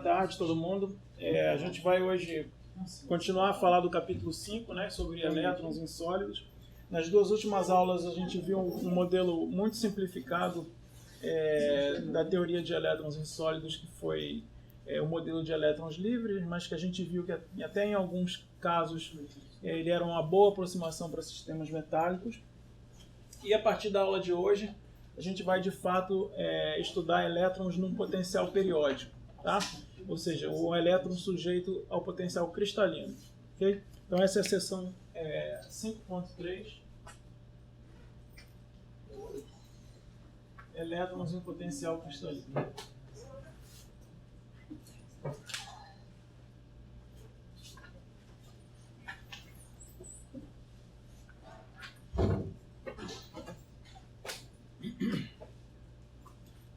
tarde, todo mundo. A gente vai hoje continuar a falar do capítulo 5, né, sobre elétrons em sólidos. Nas duas últimas aulas a gente viu um modelo muito simplificado da teoria de elétrons em sólidos, que foi o modelo de elétrons livres, mas que a gente viu que até em alguns casos ele era uma boa aproximação para sistemas metálicos. E a partir da aula de hoje a gente vai de fato estudar elétrons num potencial periódico, tá? Ou seja, o elétron sujeito ao potencial cristalino. Okay? Então essa é a seção 5.3. Elétrons em potencial cristalino.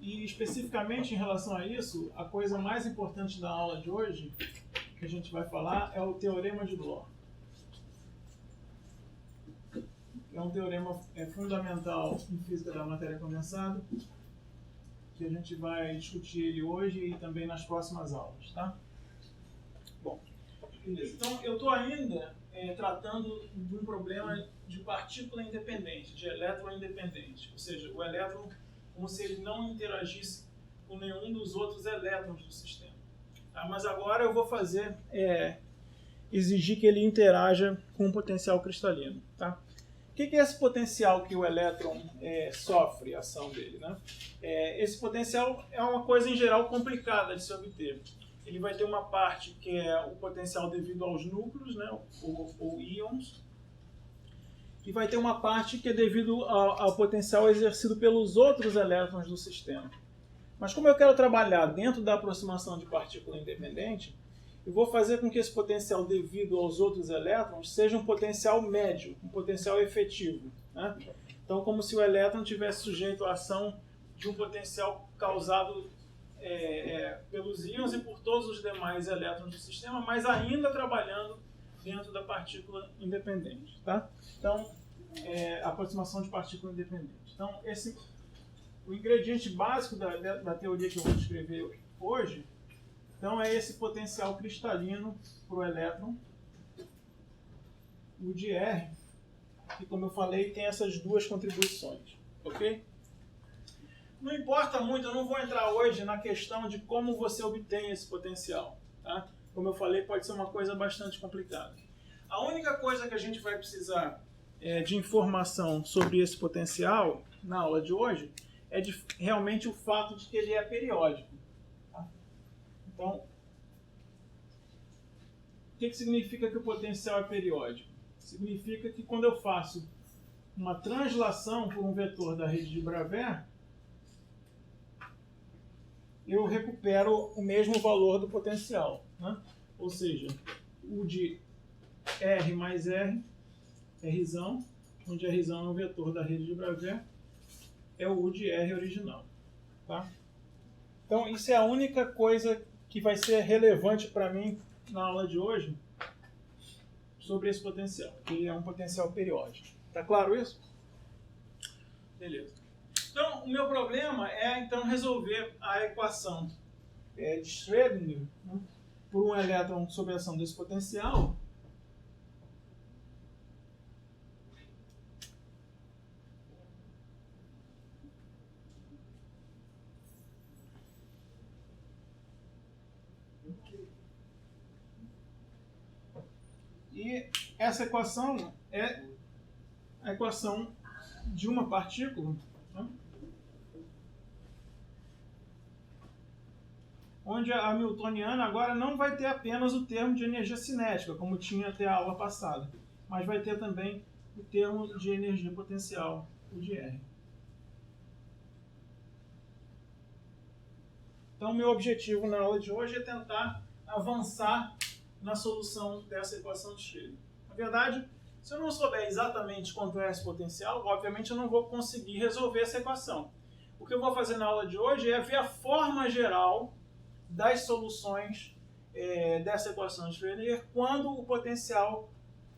E especificamente em relação a isso, a coisa mais importante da aula de hoje, que a gente vai falar, é o teorema de Bloch. É um teorema fundamental em física da matéria condensada, que a gente vai discutir ele hoje e também nas próximas aulas, tá? Bom, beleza. Então eu estou ainda tratando de um problema de partícula independente, de elétron independente, ou seja, o elétron como se ele não interagisse com nenhum dos outros elétrons do sistema. Tá? Mas agora eu vou fazer, exigir que ele interaja com o potencial cristalino. Tá? O que é esse potencial que o elétron sofre a ação dele? Né? Esse potencial é uma coisa, em geral, complicada de se obter. Ele vai ter uma parte que é o potencial devido aos núcleos, né, ou íons, e vai ter uma parte que é devido ao potencial exercido pelos outros elétrons do sistema. Mas como eu quero trabalhar dentro da aproximação de partícula independente, eu vou fazer com que esse potencial devido aos outros elétrons seja um potencial médio, um potencial efetivo. Né? Então, como se o elétron tivesse sujeito à ação de um potencial causado pelos íons e por todos os demais elétrons do sistema, mas ainda trabalhando dentro da partícula independente. Tá? Então, aproximação de partícula independente. Então, o ingrediente básico da teoria que eu vou descrever hoje, então, é esse potencial cristalino para o elétron, o de R, que, como eu falei, tem essas duas contribuições. Ok? Não importa muito, eu não vou entrar hoje na questão de como você obtém esse potencial. Tá? Como eu falei, pode ser uma coisa bastante complicada. A única coisa que a gente vai precisar de informação sobre esse potencial na aula de hoje é realmente o fato de que ele é periódico. Tá? Então, o que significa que o potencial é periódico? Significa que quando eu faço uma translação por um vetor da rede de Bravais, eu recupero o mesmo valor do potencial. Né? Ou seja, o de R mais R, Rzão, onde Rzão é o vetor da rede de Bravais, é o U de R original. Tá? Então, isso é a única coisa que vai ser relevante para mim na aula de hoje sobre esse potencial, que é um potencial periódico. Tá claro isso? Beleza. Então, o meu problema é então resolver a equação de Schrödinger, né, por um elétron sob a ação desse potencial. E essa equação é a equação de uma partícula, né, onde a hamiltoniana agora não vai ter apenas o termo de energia cinética, como tinha até a aula passada, mas vai ter também o termo de energia potencial, o de R. Então, meu objetivo na aula de hoje é tentar avançar na solução dessa equação de Schrödinger. Na verdade, se eu não souber exatamente quanto é esse potencial, obviamente eu não vou conseguir resolver essa equação. O que eu vou fazer na aula de hoje é ver a forma geral das soluções dessa equação de Schrödinger quando o potencial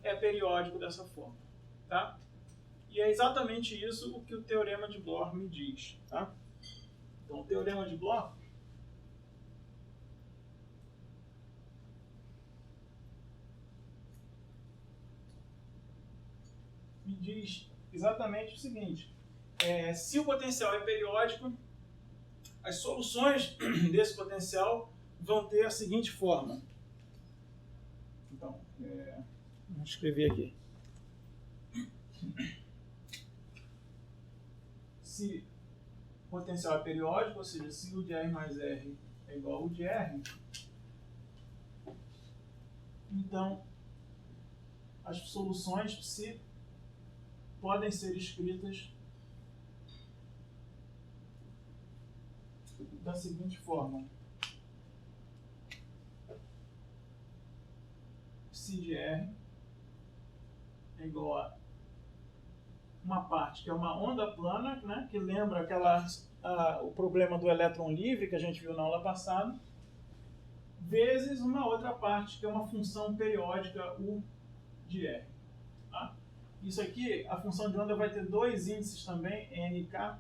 é periódico dessa forma. Tá? E é exatamente isso o que o teorema de Bloch me diz. Tá? Então, o teorema de Bloch me diz exatamente o seguinte: se o potencial é periódico, as soluções desse potencial vão ter a seguinte forma. Então, vamos escrever aqui. Se o potencial é periódico, ou seja, se U de R mais R é igual a U de R, então as soluções psi podem ser escritas da seguinte forma: psi de R é igual a uma parte que é uma onda plana, né, que lembra o problema do elétron livre que a gente viu na aula passada, vezes uma outra parte que é uma função periódica U de R. Tá? Isso aqui, a função de onda vai ter dois índices também, N e K.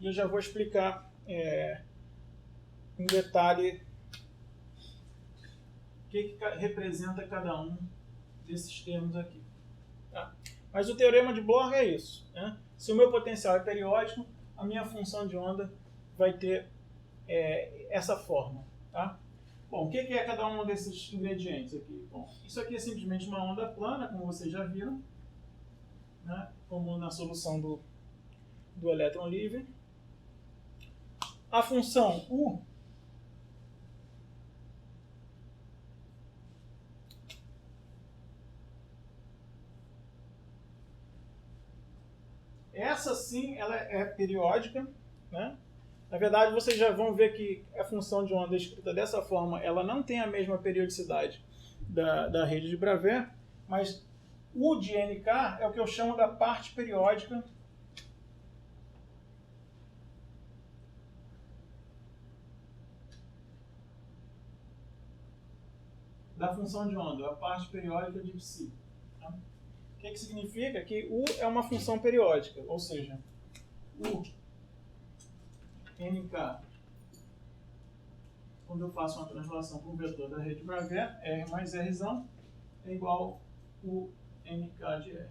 E eu já vou explicar em detalhe o que representa cada um desses termos aqui. Tá? Mas o teorema de Bloch é isso. Né? Se o meu potencial é periódico, a minha função de onda vai ter essa forma. Tá? Bom, o que é cada um desses ingredientes aqui? Bom, isso aqui é simplesmente uma onda plana, como vocês já viram, né? Como na solução do elétron livre. A função U essa sim, ela é periódica, né? Na verdade, vocês já vão ver que a função de onda escrita dessa forma, ela não tem a mesma periodicidade da rede de Bravais, mas U de NK é o que eu chamo da parte periódica da função de onda, a parte periódica de psi. Tá? O que significa? Que U é uma função periódica, ou seja, U NK, quando eu faço uma translação para um vetor da rede Bravais, R mais R é igual a U NK de R.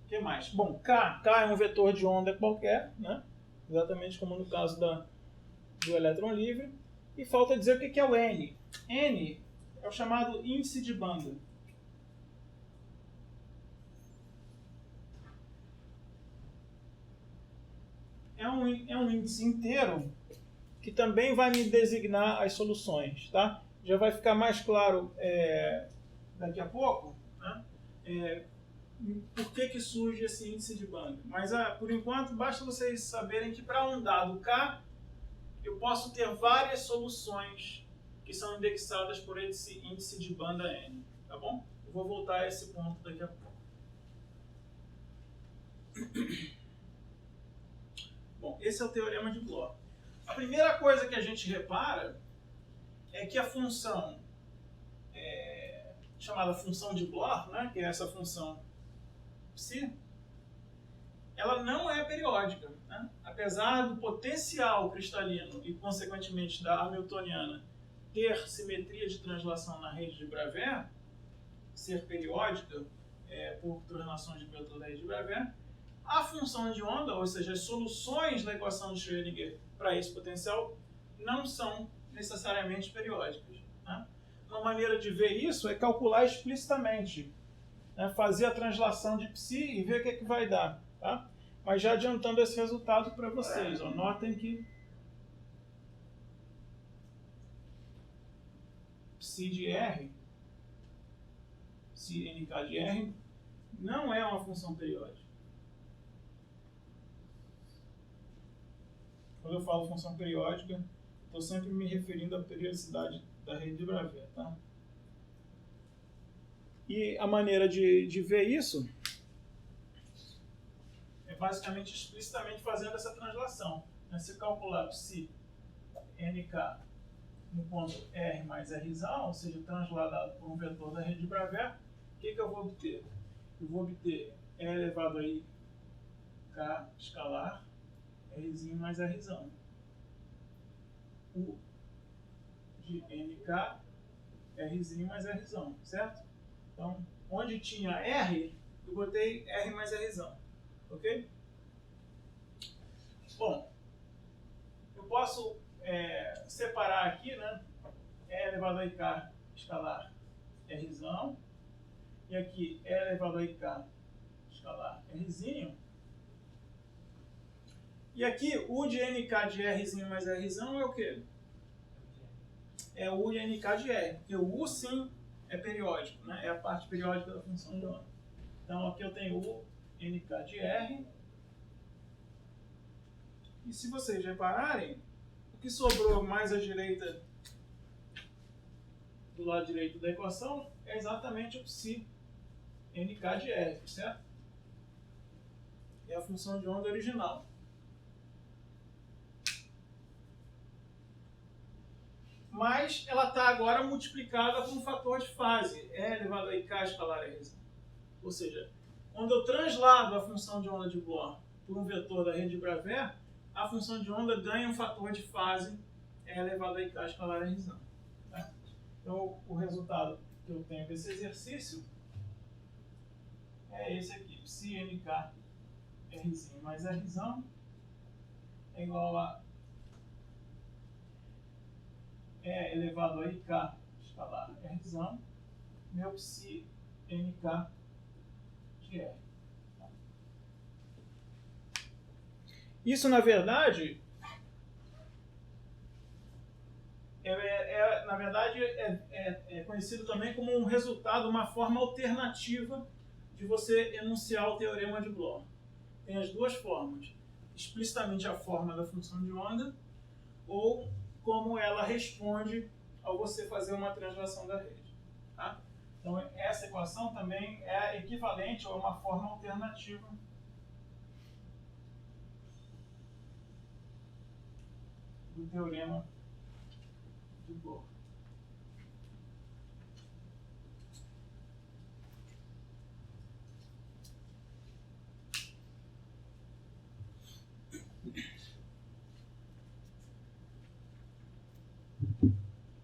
O que mais? Bom, K é um vetor de onda qualquer, né? Exatamente como no caso do elétron livre. E falta dizer o que é o N. N é o chamado índice de banda. É um índice inteiro que também vai me designar as soluções. Tá? Já vai ficar mais claro daqui a pouco, né? Por que surge esse índice de banda. Mas, por enquanto, basta vocês saberem que para um dado K, eu posso ter várias soluções que são indexadas por esse índice de banda N. Tá bom? Eu vou voltar a esse ponto daqui a pouco. Bom, esse é o teorema de Bloch. A primeira coisa que a gente repara é que a função chamada função de Bloch, né, que é essa função psi, ela não é periódica. Né? Apesar do potencial cristalino e, consequentemente, da hamiltoniana ter simetria de translação na rede de Bravais, ser periódica por translações de vetor da rede de Bravais, a função de onda, ou seja, as soluções da equação de Schrödinger para esse potencial, não são necessariamente periódicas. Né? Uma maneira de ver isso é calcular explicitamente, né? Fazer a translação de psi e ver o que vai dar. Tá? Mas já adiantando esse resultado para vocês, ó, notem que psi de R, psi NK de R, não é uma função periódica. Quando eu falo função periódica, estou sempre me referindo à periodicidade da rede de Bravais. Tá? E a maneira de ver isso é basicamente explicitamente fazendo essa translação. Se calcular psi NK no ponto R mais R, ou seja, transladado por um vetor da rede de Bravais, o que eu vou obter? Eu vou obter E elevado a I NK escalar Rzinho mais Rzão. U de NK Rzinho mais Rzão, certo? Então, onde tinha R, eu botei R mais Rzão, ok? Bom, eu posso separar aqui, né? E elevado a IK escalar Rzão, e aqui E elevado a IK escalar Rzinho. E aqui, U de NK de Rzinho mais Rzão é o quê? É U de NK de R, porque o U sim é periódico, né? É a parte periódica da função de onda. Então aqui eu tenho U NK de R. E se vocês repararem, o que sobrou mais à direita, do lado direito da equação, é exatamente o psi NK de R, certo? É a função de onda original. Mas ela está agora multiplicada com um fator de fase, E elevado a IK escalar Rzão. Ou seja, quando eu translado a função de onda de Bohr por um vetor da rede de Bravais, a função de onda ganha um fator de fase E elevado a IK escalar Rzão. Tá? Então, o resultado que eu tenho desse exercício é esse aqui. Psi NK Rzinho mais Rzão é igual a E elevado a IK escalar Rzão, meu psi NK de R. Isso, na verdade, é conhecido também como um resultado, uma forma alternativa de você enunciar o teorema de Bloch. Tem as duas formas. Explicitamente a forma da função de onda, ou como ela responde ao você fazer uma translação da rede. Tá? Então, essa equação também é equivalente a uma forma alternativa do teorema de Bloch.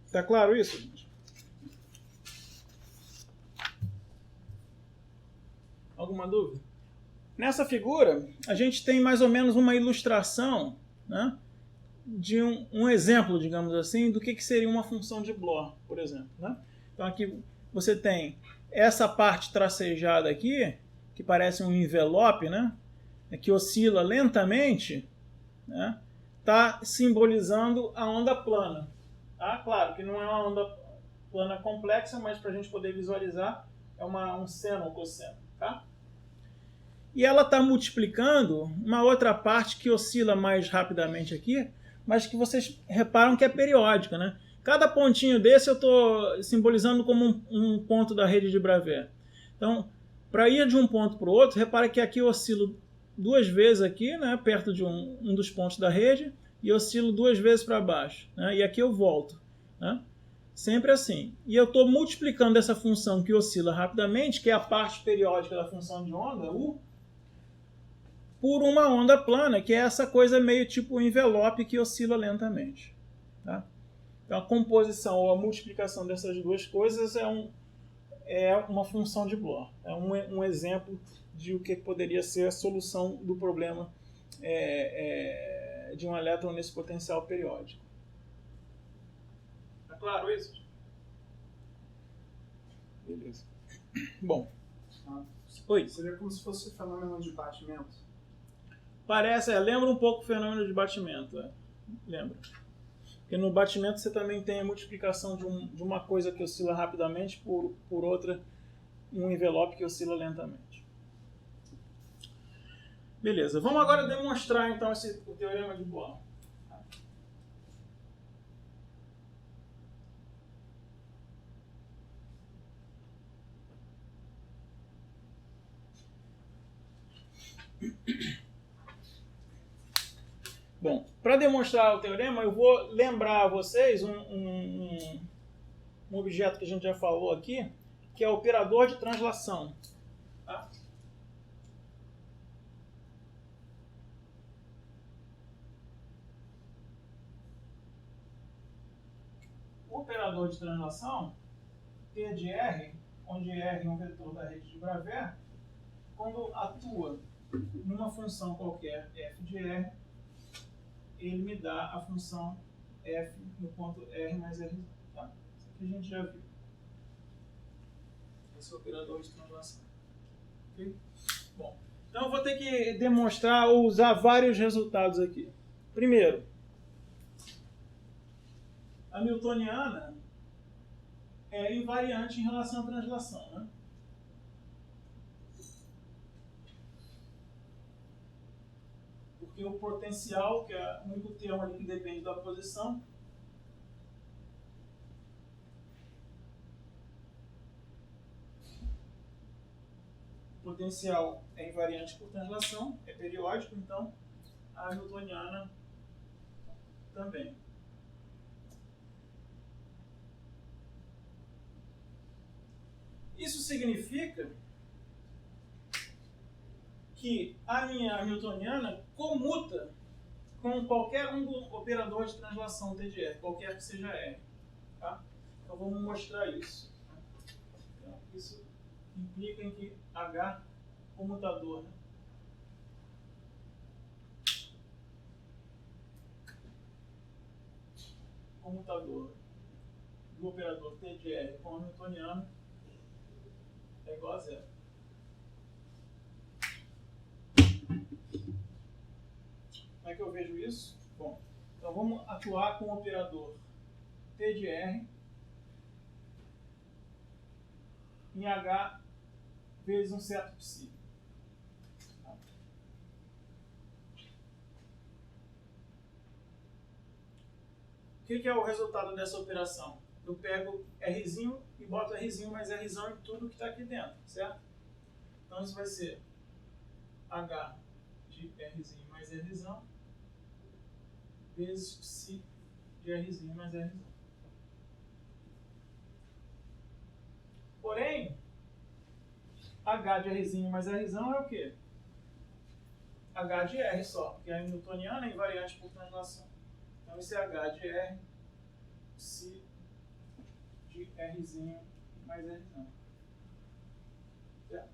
Está claro isso? Alguma dúvida? Nessa figura, a gente tem mais ou menos uma ilustração, né, de um exemplo, digamos assim, do que seria uma função de Bloch, por exemplo. Né? Então aqui você tem essa parte tracejada aqui, que parece um envelope, né, que oscila lentamente, né, está simbolizando a onda plana. Tá? Claro que não é uma onda plana complexa, mas para a gente poder visualizar, é um seno ou cosseno. Tá? E ela está multiplicando uma outra parte que oscila mais rapidamente aqui, mas que vocês reparam que é periódica. Né? Cada pontinho desse eu estou simbolizando como um ponto da rede de Bravais. Então, para ir de um ponto para o outro, repara que aqui eu oscilo duas vezes aqui, né, perto de um dos pontos da rede, e oscilo duas vezes para baixo. Né, e aqui eu volto. Né, sempre assim. E eu estou multiplicando essa função que oscila rapidamente, que é a parte periódica da função de onda, U, por uma onda plana, que é essa coisa meio tipo envelope que oscila lentamente. Tá? Então, a composição ou a multiplicação dessas duas coisas é uma função de Bloch. É um exemplo de o que poderia ser a solução do problema de um elétron nesse potencial periódico. Está claro isso? Beleza. Bom. Oi. Seria como se fosse o fenômeno de batimento. Parece, lembra um pouco o fenômeno de batimento. Lembra. Porque no batimento você também tem a multiplicação de uma coisa que oscila rapidamente por outra, um envelope que oscila lentamente. Beleza, vamos agora demonstrar então o teorema de Bloch. Bom, para demonstrar o teorema, eu vou lembrar a vocês um objeto que a gente já falou aqui, que é o operador de translação. Tá? operador de translação, T de R, onde R é um vetor da rede de Bravais, quando atua numa função qualquer f de R, ele me dá a função f no ponto R mais R. Tá? Isso aqui a gente já viu. Esse é o operador de translação. Okay? Bom, então eu vou ter que demonstrar ou usar vários resultados aqui. Primeiro, a newtoniana é invariante em relação à translação, né? Porque o potencial, que é o único termo ali que depende da posição, o potencial é invariante por translação, é periódico, então a newtoniana também. Isso significa que a minha newtoniana comuta com qualquer um do operador de translação T de R, qualquer que seja R. Tá? Então vamos mostrar isso. Então, isso implica em que H comutador, né? Comutador do operador T de R com a newtoniana é igual a zero. Como é que eu vejo isso? Bom, então vamos atuar com o operador T de R em H vezes um certo psi. O que é o resultado dessa operação? Eu pego Rzinho e boto Rzinho mais Rzão em tudo que está aqui dentro, certo? Então isso vai ser H de Rzinho mais Rzão vezes psi de Rzinho mais Rzão. Porém, H de Rzinho mais Rzão é o quê? H de R só, porque a newtoniana é invariante por translação. Então isso é H de R psi de Rzinho mais Rzão. Certo?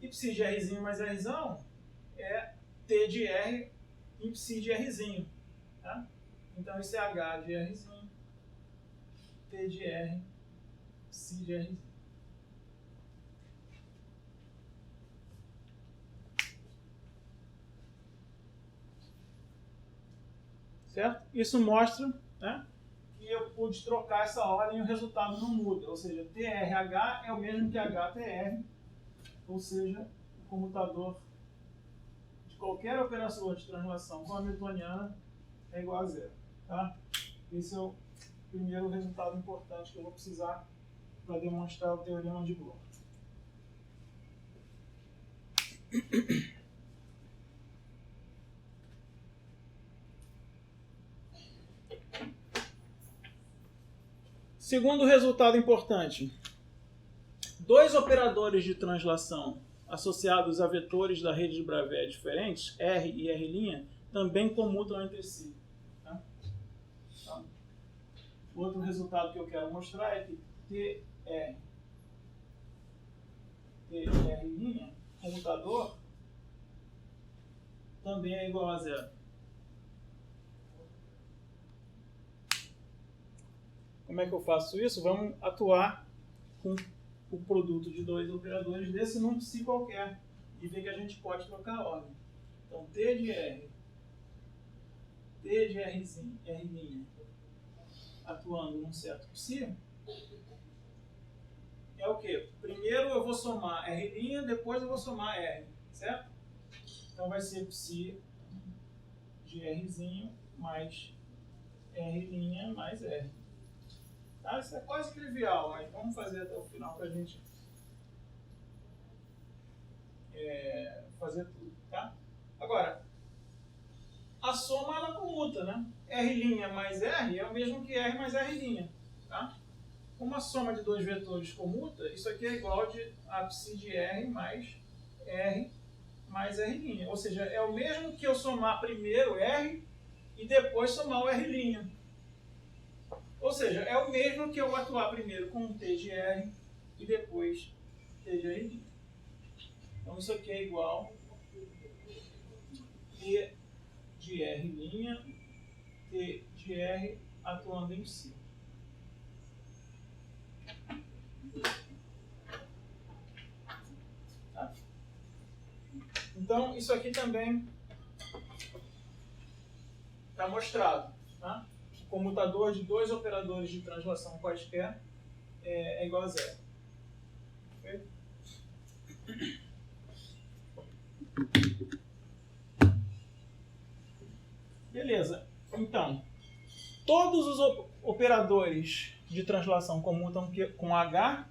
E psi de Rzinho mais Rzão é T de R em psi de Rzinho. Tá? Então isso é H de Rzinho, T de R, psi de Rzinho. Certo? Isso mostra, né, que eu pude trocar essa ordem e o resultado não muda. Ou seja, TRH é o mesmo que HTR, ou seja, o comutador de qualquer operador de translação com a newtoniana é igual a zero. Tá? Esse é o primeiro resultado importante que eu vou precisar para demonstrar o teorema de Bloch. Segundo resultado importante, dois operadores de translação associados a vetores da rede de Bravais diferentes, R e R', também comutam entre si. Tá? Então, outro resultado que eu quero mostrar é que TR', comutador, também é igual a zero. Como é que eu faço isso? Vamos atuar com o produto de dois operadores desse num psi qualquer e ver que a gente pode trocar a ordem. Então, T de R, T de R', atuando num certo psi, é o quê? Primeiro eu vou somar R', depois eu vou somar R, certo? Então vai ser psi de R'zinho mais R' mais R. Tá? Isso é quase trivial, mas vamos fazer até o final para a gente fazer tudo. Tá? Agora, a soma ela comuta, né? R' mais R é o mesmo que R mais R'. Tá? Como a soma de dois vetores comuta, isso aqui é igual a psi de R mais R mais R'. Ou seja, é o mesmo que eu somar primeiro R e depois somar o R'. Ou seja, é o mesmo que eu atuar primeiro com um T de R e depois T de R'. Então isso aqui é igual T de R', T de R atuando em si. Tá? Então isso aqui também está mostrado. Tá? O comutador de dois operadores de translação quaisquer é igual a zero. Okay? Beleza. Então, todos os operadores de translação comutam com H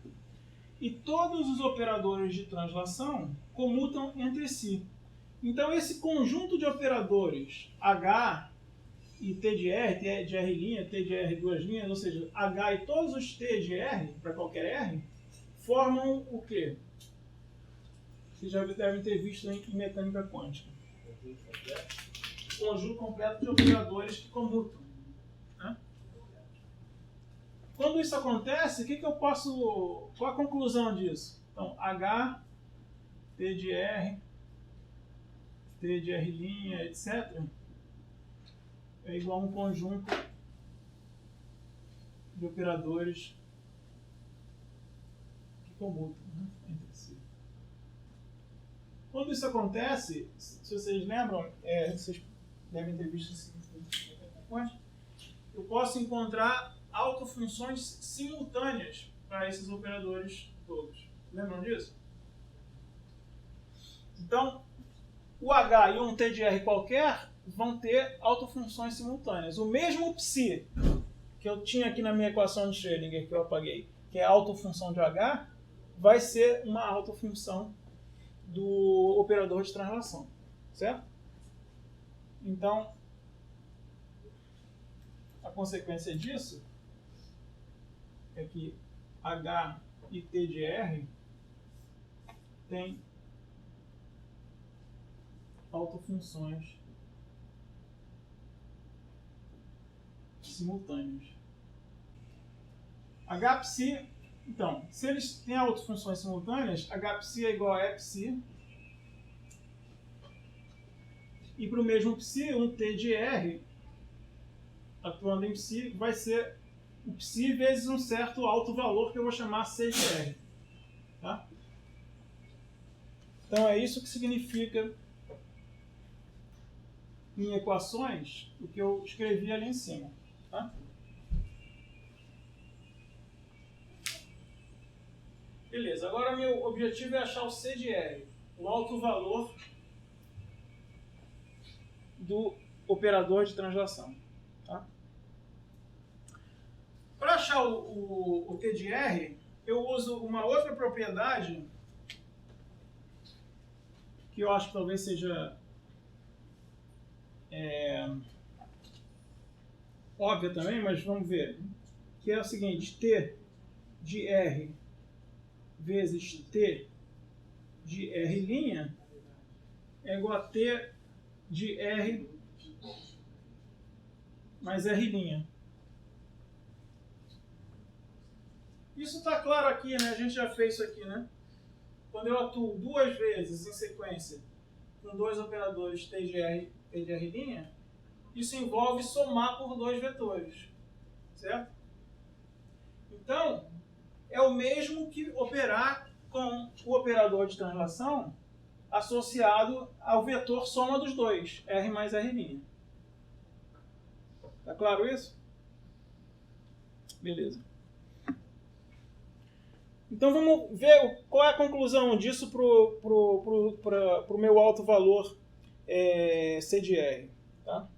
e todos os operadores de translação comutam entre si. Então, esse conjunto de operadores H e T de R, T de R', T de R duas linhas, ou seja, H e todos os T de R, para qualquer R, formam o quê? Vocês já devem ter visto em mecânica quântica. Conjunto completo de operadores que comutam. Né? Quando isso acontece, o que eu posso... Qual a conclusão disso? Então, H, T de R, T de R', etc., é igual a um conjunto de operadores que comutam, né, entre si. Quando isso acontece, se vocês lembram, vocês devem ter visto isso aqui, eu posso encontrar autofunções simultâneas para esses operadores todos. Lembram disso? Então, o H e um T de R qualquer vão ter autofunções simultâneas. O mesmo psi que eu tinha aqui na minha equação de Schrödinger, que eu apaguei, que é a autofunção de H, vai ser uma autofunção do operador de translação. Certo? Então, a consequência disso é que H e T de R têm autofunções simultâneas. Hψ, então, se eles têm autofunções simultâneas, Hψ é igual a Epsi. E para o mesmo psi, um T de R atuando em psi vai ser o psi vezes um certo alto valor que eu vou chamar C de R. Tá? Então é isso que significa em equações o que eu escrevi ali em cima. Tá? Beleza, agora meu objetivo é achar o C de R, o alto valor do operador de translação. Tá? Para achar o T de R, eu uso uma outra propriedade que eu acho que talvez seja óbvia também, mas vamos ver. Que é o seguinte, T de R vezes T de R' é igual a T de R mais R'. Isso está claro aqui, né? A gente já fez isso aqui, né? Quando eu atuo duas vezes em sequência com dois operadores T de R e T de R', isso envolve somar por dois vetores, certo? Então, é o mesmo que operar com o operador de translação associado ao vetor soma dos dois, R mais R'. Tá claro isso? Beleza. Então vamos ver qual é a conclusão disso para o meu alto valor C de R. Tá?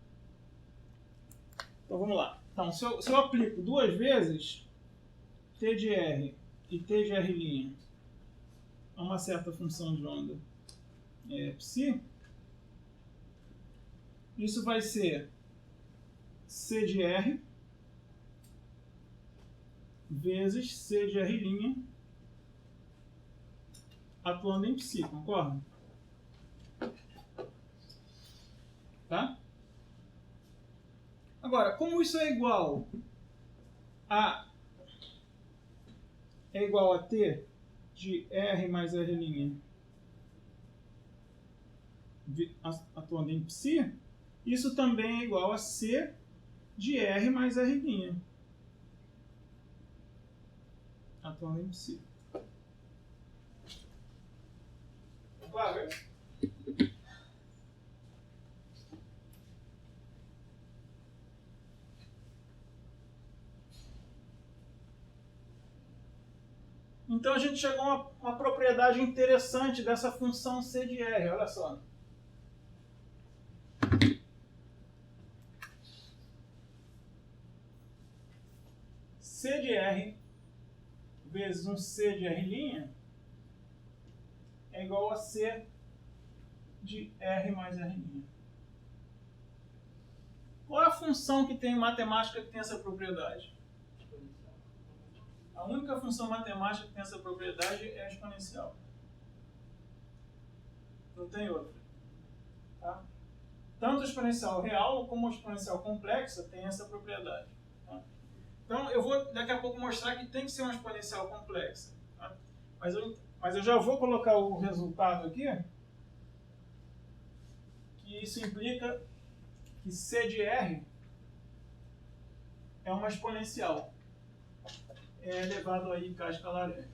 Então vamos lá. Então, se eu aplico duas vezes T de R e T de R' a uma certa função de onda psi, isso vai ser C de R vezes C de R' atuando em psi, concorda? Tá? Agora, como isso é igual A é igual a T de R mais R', atuando em psi, isso também é igual a C de R mais R', atuando em psi. Claro. Então a gente chegou a uma propriedade interessante dessa função C de R, olha só. C de R vezes um C de R' é igual a C de R mais R'. Qual é a função que tem em matemática que tem essa propriedade? A única função matemática que tem essa propriedade é a exponencial. Não tem outra. Tá? Tanto a exponencial real como a exponencial complexa tem essa propriedade. Tá? Então, eu vou daqui a pouco mostrar que tem que ser uma exponencial complexa. Tá? Mas eu já vou colocar o resultado aqui, que isso implica que C de R é uma exponencial. É elevado aí em K escalar R.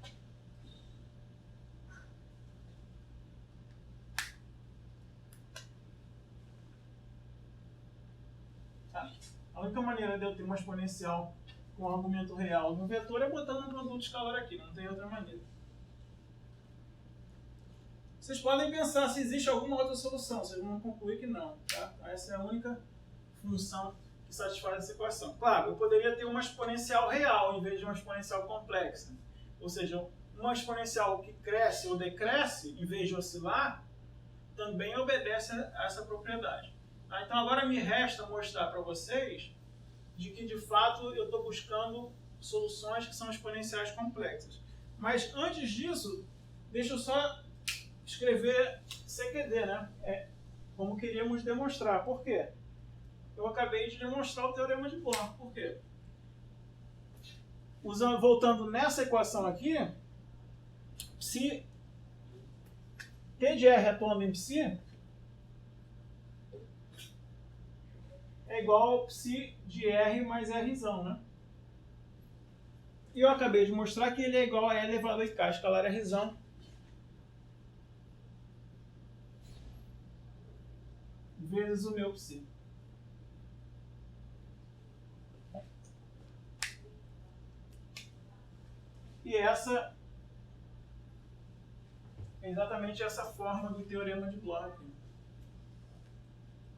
Tá. A única maneira de eu ter uma exponencial com um argumento real no vetor é botando um produto escalar aqui, não tem outra maneira. Vocês podem pensar se existe alguma outra solução, vocês vão concluir que não. Tá? Essa é a única função que satisfaz essa equação. Claro, eu poderia ter uma exponencial real em vez de uma exponencial complexa. Ou seja, uma exponencial que cresce ou decresce, em vez de oscilar, também obedece a essa propriedade. Tá? Então agora me resta mostrar para vocês de que, de fato, eu estou buscando soluções que são exponenciais complexas. Mas antes disso, deixa eu só escrever CQD, né? Como queríamos demonstrar. Por quê? Eu acabei de demonstrar o teorema de Bloch. Por quê? Voltando nessa equação aqui, se T de R atuando em psi é igual a psi de R mais R', né? E eu acabei de mostrar que ele é igual a E elevado a K escalar R', vezes o meu psi. E essa é exatamente essa forma do teorema de Bloch.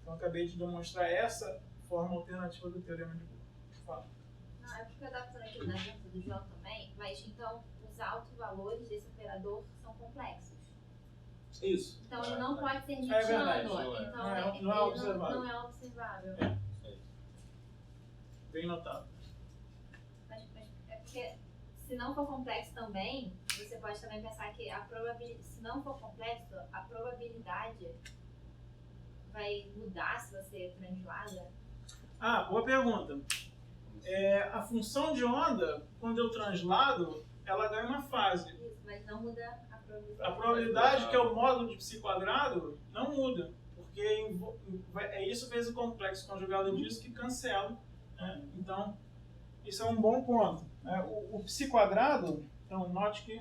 Então, acabei de demonstrar essa forma alternativa do teorema de Bloch. Fala. Não, é porque eu estava falando aqui no exemplo do João também, mas então os altos valores desse operador são complexos. Isso. Então ele não pode ser É verdade. mediano. Então Não é observável. não é observável. Bem notado. Mas é porque se não for complexo também, você pode também pensar que a probabilidade, se não for complexo, a probabilidade vai mudar se você translada. Ah, boa pergunta. A função de onda, quando eu translado, ela ganha uma fase. Isso, mas não muda a probabilidade. A probabilidade, que é o módulo de psi quadrado, não muda. Porque é isso vezes o complexo conjugado disso que cancela. Né? Então, isso é um bom ponto. O psi quadrado, então note que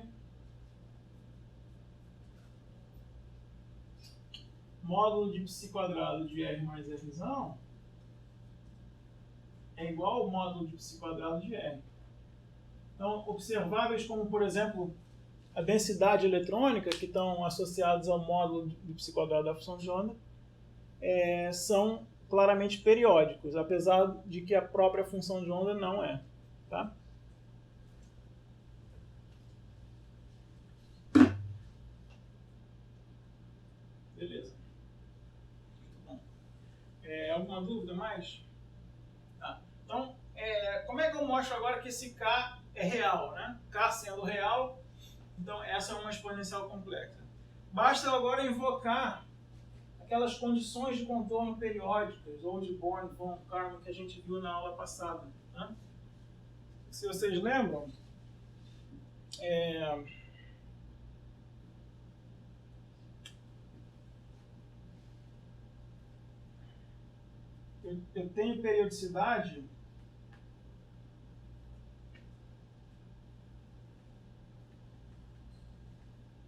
módulo de psi quadrado de R mais R' é igual ao módulo de psi quadrado de R. Então, observáveis como, por exemplo, a densidade eletrônica, que estão associados ao módulo de psi quadrado da função de onda, são claramente periódicos, apesar de que a própria função de onda não é. Tá? Beleza. Bom. Alguma dúvida mais? Tá. Então, como é que eu mostro agora que esse K é real? Né? K sendo real, então essa é uma exponencial complexa. Basta eu agora invocar aquelas condições de contorno periódicas, ou de Born, von Karman, que a gente viu na aula passada. Né? se vocês lembram, eu tenho periodicidade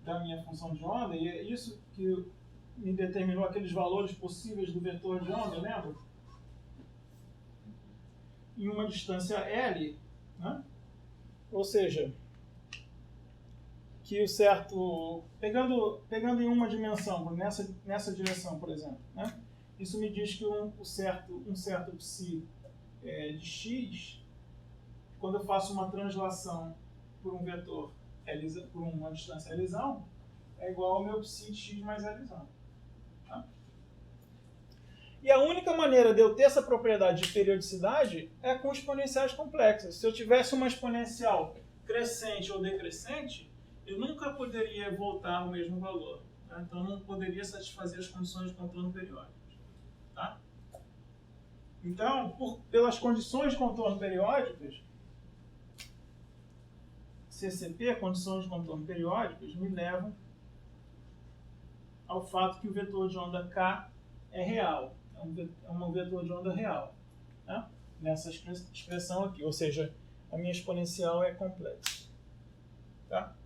da minha função de onda, e é isso que me determinou aqueles valores possíveis do vetor de onda, lembra? Em uma distância L, né? Ou seja, que o certo... Pegando em uma dimensão, nessa direção, por exemplo, né? Isso me diz que um certo psi de x, quando eu faço uma translação por um vetor por uma distância Lzão, é igual ao meu psi de x mais Lzão. Tá? E a única maneira de eu ter essa propriedade de periodicidade é com exponenciais complexas. Se eu tivesse uma exponencial crescente ou decrescente, eu nunca poderia voltar ao mesmo valor. Tá? Então, eu não poderia satisfazer as condições de contorno periódico. Tá? Então, pelas condições de contorno periódicas, CCP, condições de contorno periódicas, me levam ao fato que o vetor de onda K é real. É um vetor de onda real. Né? Nessa expressão aqui. Ou seja, a minha exponencial é complexa. Tá?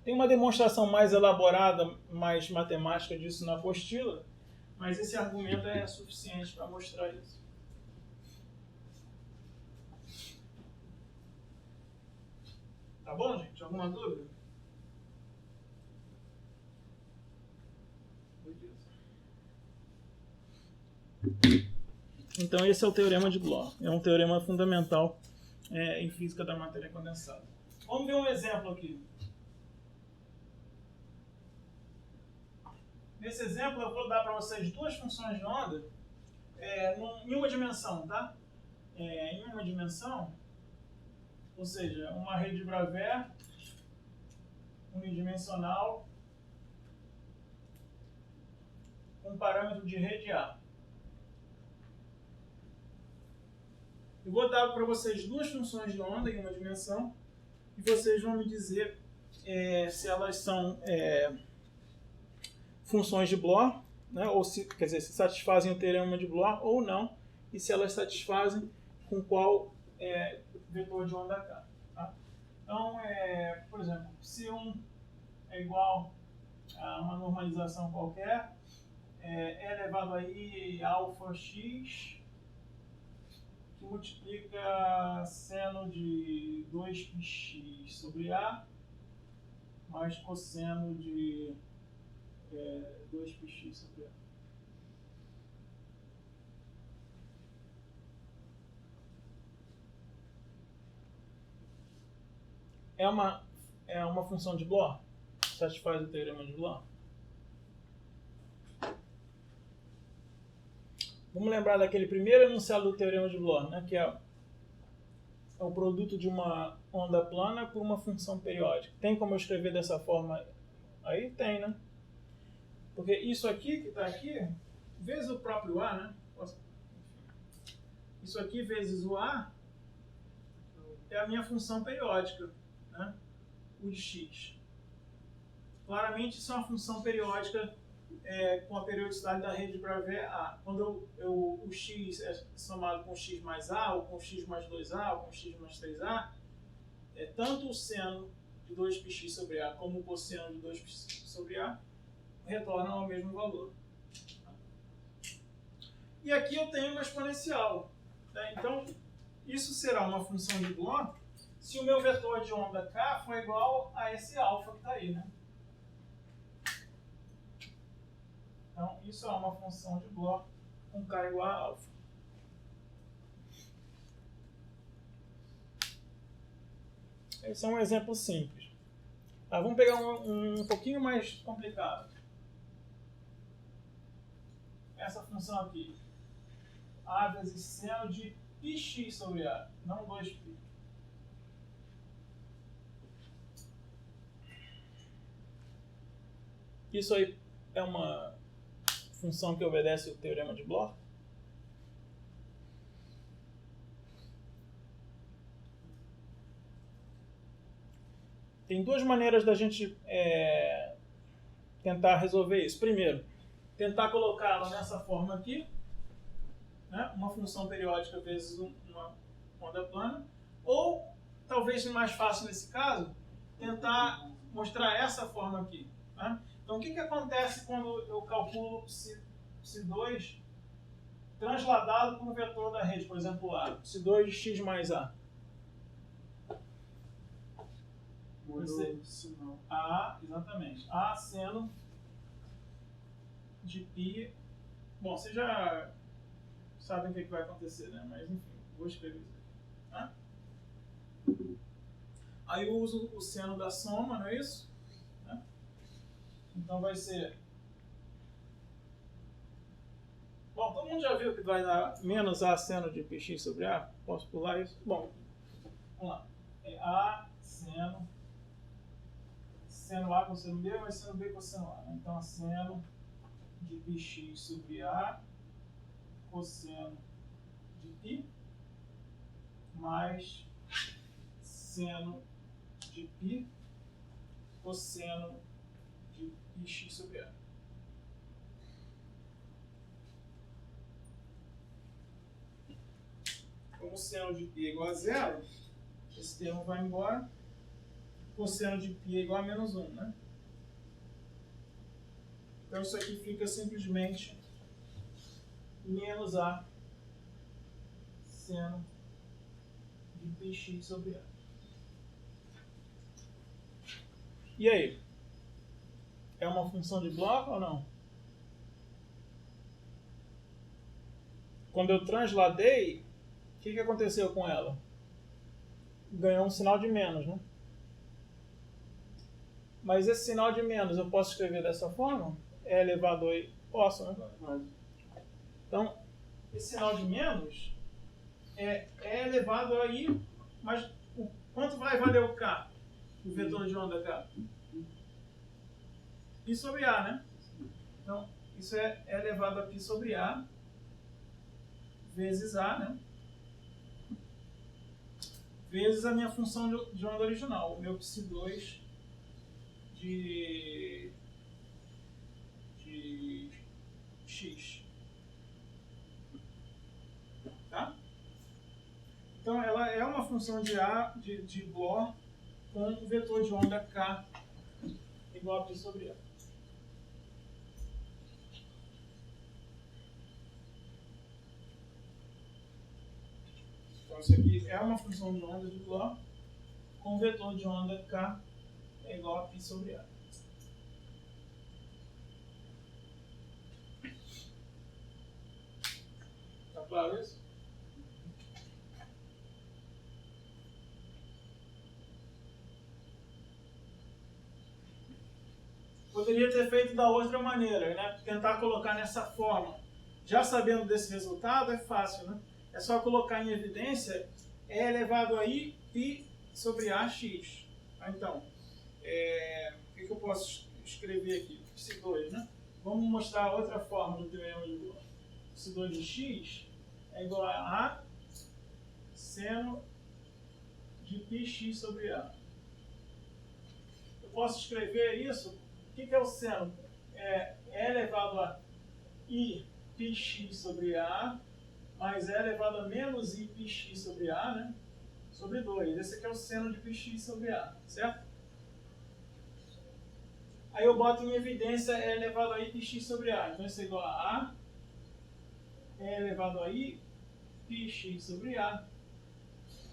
Tem uma demonstração mais elaborada, mais matemática disso na apostila, mas esse argumento é suficiente para mostrar isso. Tá bom, gente? Alguma dúvida? Então, esse é o teorema de Bloch. É um teorema fundamental em física da matéria condensada. Vamos ver um exemplo aqui. Nesse exemplo, eu vou dar para vocês duas funções de onda em uma dimensão, tá? Em uma dimensão, ou seja, uma rede de Bravais unidimensional com parâmetro de rede A. Eu vou dar para vocês duas funções de onda em uma dimensão e vocês vão me dizer se elas são funções de Bloch, né, ou se satisfazem o teorema de Bloch ou não, e se elas satisfazem com qual vetor de onda K. Tá? Então, por exemplo, se 1 é igual a uma normalização qualquer, é elevado a I alfa x, que multiplica seno de 2πx sobre A mais cosseno de 2πx sobre A. É uma função de Bloch? Satisfaz o teorema de Bloch? Vamos lembrar daquele primeiro enunciado do teorema de Bloch, né, que é o produto de uma onda plana por uma função periódica. Tem como eu escrever dessa forma? Aí tem, né? Porque isso aqui, que está aqui, vezes o próprio A, né? Isso aqui vezes o A é a minha função periódica, né? O de x. Claramente isso é uma função periódica com a periodicidade da rede de Bravais A. Quando o x é somado com x mais A, ou com x mais 2A, ou com x mais 3A, tanto o seno de 2πx sobre A como o cosseno de 2πx sobre A retornam ao mesmo valor. E aqui eu tenho uma exponencial. Tá? Então, isso será uma função de Bloch se o meu vetor de onda K for igual a esse alfa que está aí, né? Então, isso é uma função de Bloch com K igual a alfa. Esse é um exemplo simples. Vamos pegar um pouquinho mais complicado. Essa função aqui. A vezes seno de πx sobre A, não 2π. Isso aí é uma função que obedece o teorema de Bloch? tem duas maneiras da gente tentar resolver isso. Primeiro, tentar colocá-la nessa forma aqui, né? Uma função periódica vezes uma onda plana, ou, talvez mais fácil nesse caso, tentar mostrar essa forma aqui. Tá? Então, o que acontece quando eu calculo psi2 transladado para um vetor da rede, por exemplo, A, psi2 de x mais A? Mudou o sinal. A, exatamente. A seno de π. Bom, vocês já sabem o que vai acontecer, né? Mas enfim, vou escrever isso aqui. Tá? Aí eu uso o seno da soma, não é isso? Né? Então vai ser... Bom, todo mundo já viu que vai dar menos A seno de πx sobre A? Posso pular isso? Bom, vamos lá. É A seno A com seno B, mas seno B com seno A. Né? Então, a seno de πx sobre A cosseno de π mais seno de π cosseno de πx sobre A. Como seno de π é igual a zero, esse termo vai embora. Cosseno de π é igual a menos 1, né? Então isso aqui fica simplesmente menos A seno de πx sobre A. E aí? É uma função de bloco ou não? Quando eu transladei, o que aconteceu com ela? Ganhou um sinal de menos, né? Mas esse sinal de menos eu posso escrever dessa forma? É elevado a... Posso, né? Então, esse sinal de menos é elevado a i, mas quanto vai valer o k? O vetor de onda k? Π sobre a, né? Então, isso é elevado a π sobre a vezes a, né? Vezes a minha função de onda original, o meu psi2 de x. Tá? Então, ela é uma função de A, de Bohr, com o vetor de onda k igual a π sobre A. Então, isso aqui é uma função de onda de Bohr com o vetor de onda k é igual a π sobre A. Tá claro isso? Poderia ter feito da outra maneira, né? Tentar colocar nessa forma. Já sabendo desse resultado, é fácil, né? É só colocar em evidência E elevado a i π sobre AX. Então, o que eu posso escrever aqui? Psi2, né? Vamos mostrar outra forma do teorema de Bohr. Psi2 de x é igual a seno de πx sobre A. Eu posso escrever isso. O que é o seno? É elevado a i πx sobre A mais E elevado a menos i πx sobre A, né? Sobre 2. Esse aqui é o seno de πx sobre A, certo? Aí eu boto em evidência E elevado a i πx sobre A. Então isso é igual a E elevado a i πx sobre A.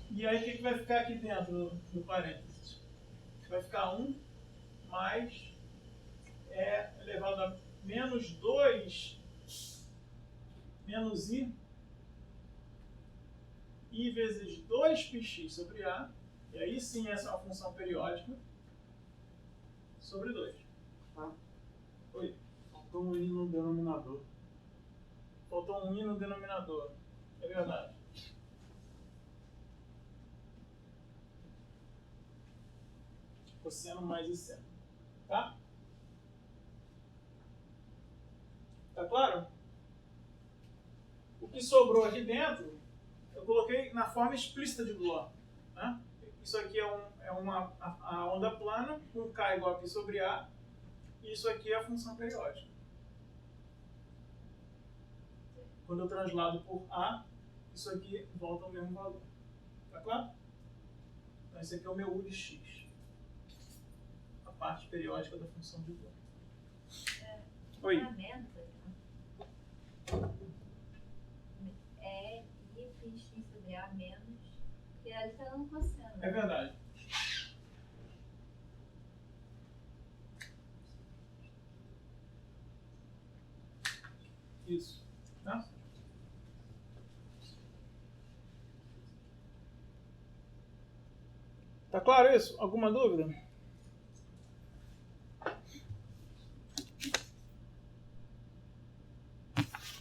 E aí o que vai ficar aqui dentro do parênteses? Vai ficar 1 mais E elevado a menos 2 menos i vezes 2πx sobre A. E aí sim essa é uma função periódica sobre 2. Tá? Oi. Faltou um i no denominador. Faltou um i no denominador. É verdade. Cosseno mais i seno. Tá? Tá claro? O que sobrou aqui dentro, eu coloquei na forma explícita de Bohr. Né? Isso aqui é a onda plana com K igual a π sobre A, e isso aqui é a função periódica. Quando eu translado por A, isso aqui volta ao mesmo valor. Tá claro? Então esse aqui é o meu U de x. A parte periódica da função de Bloch. Oi. É I pi x sobre A menos, porque ali está dando cosseno. É verdade. Isso. Tá? Tá claro isso? Alguma dúvida?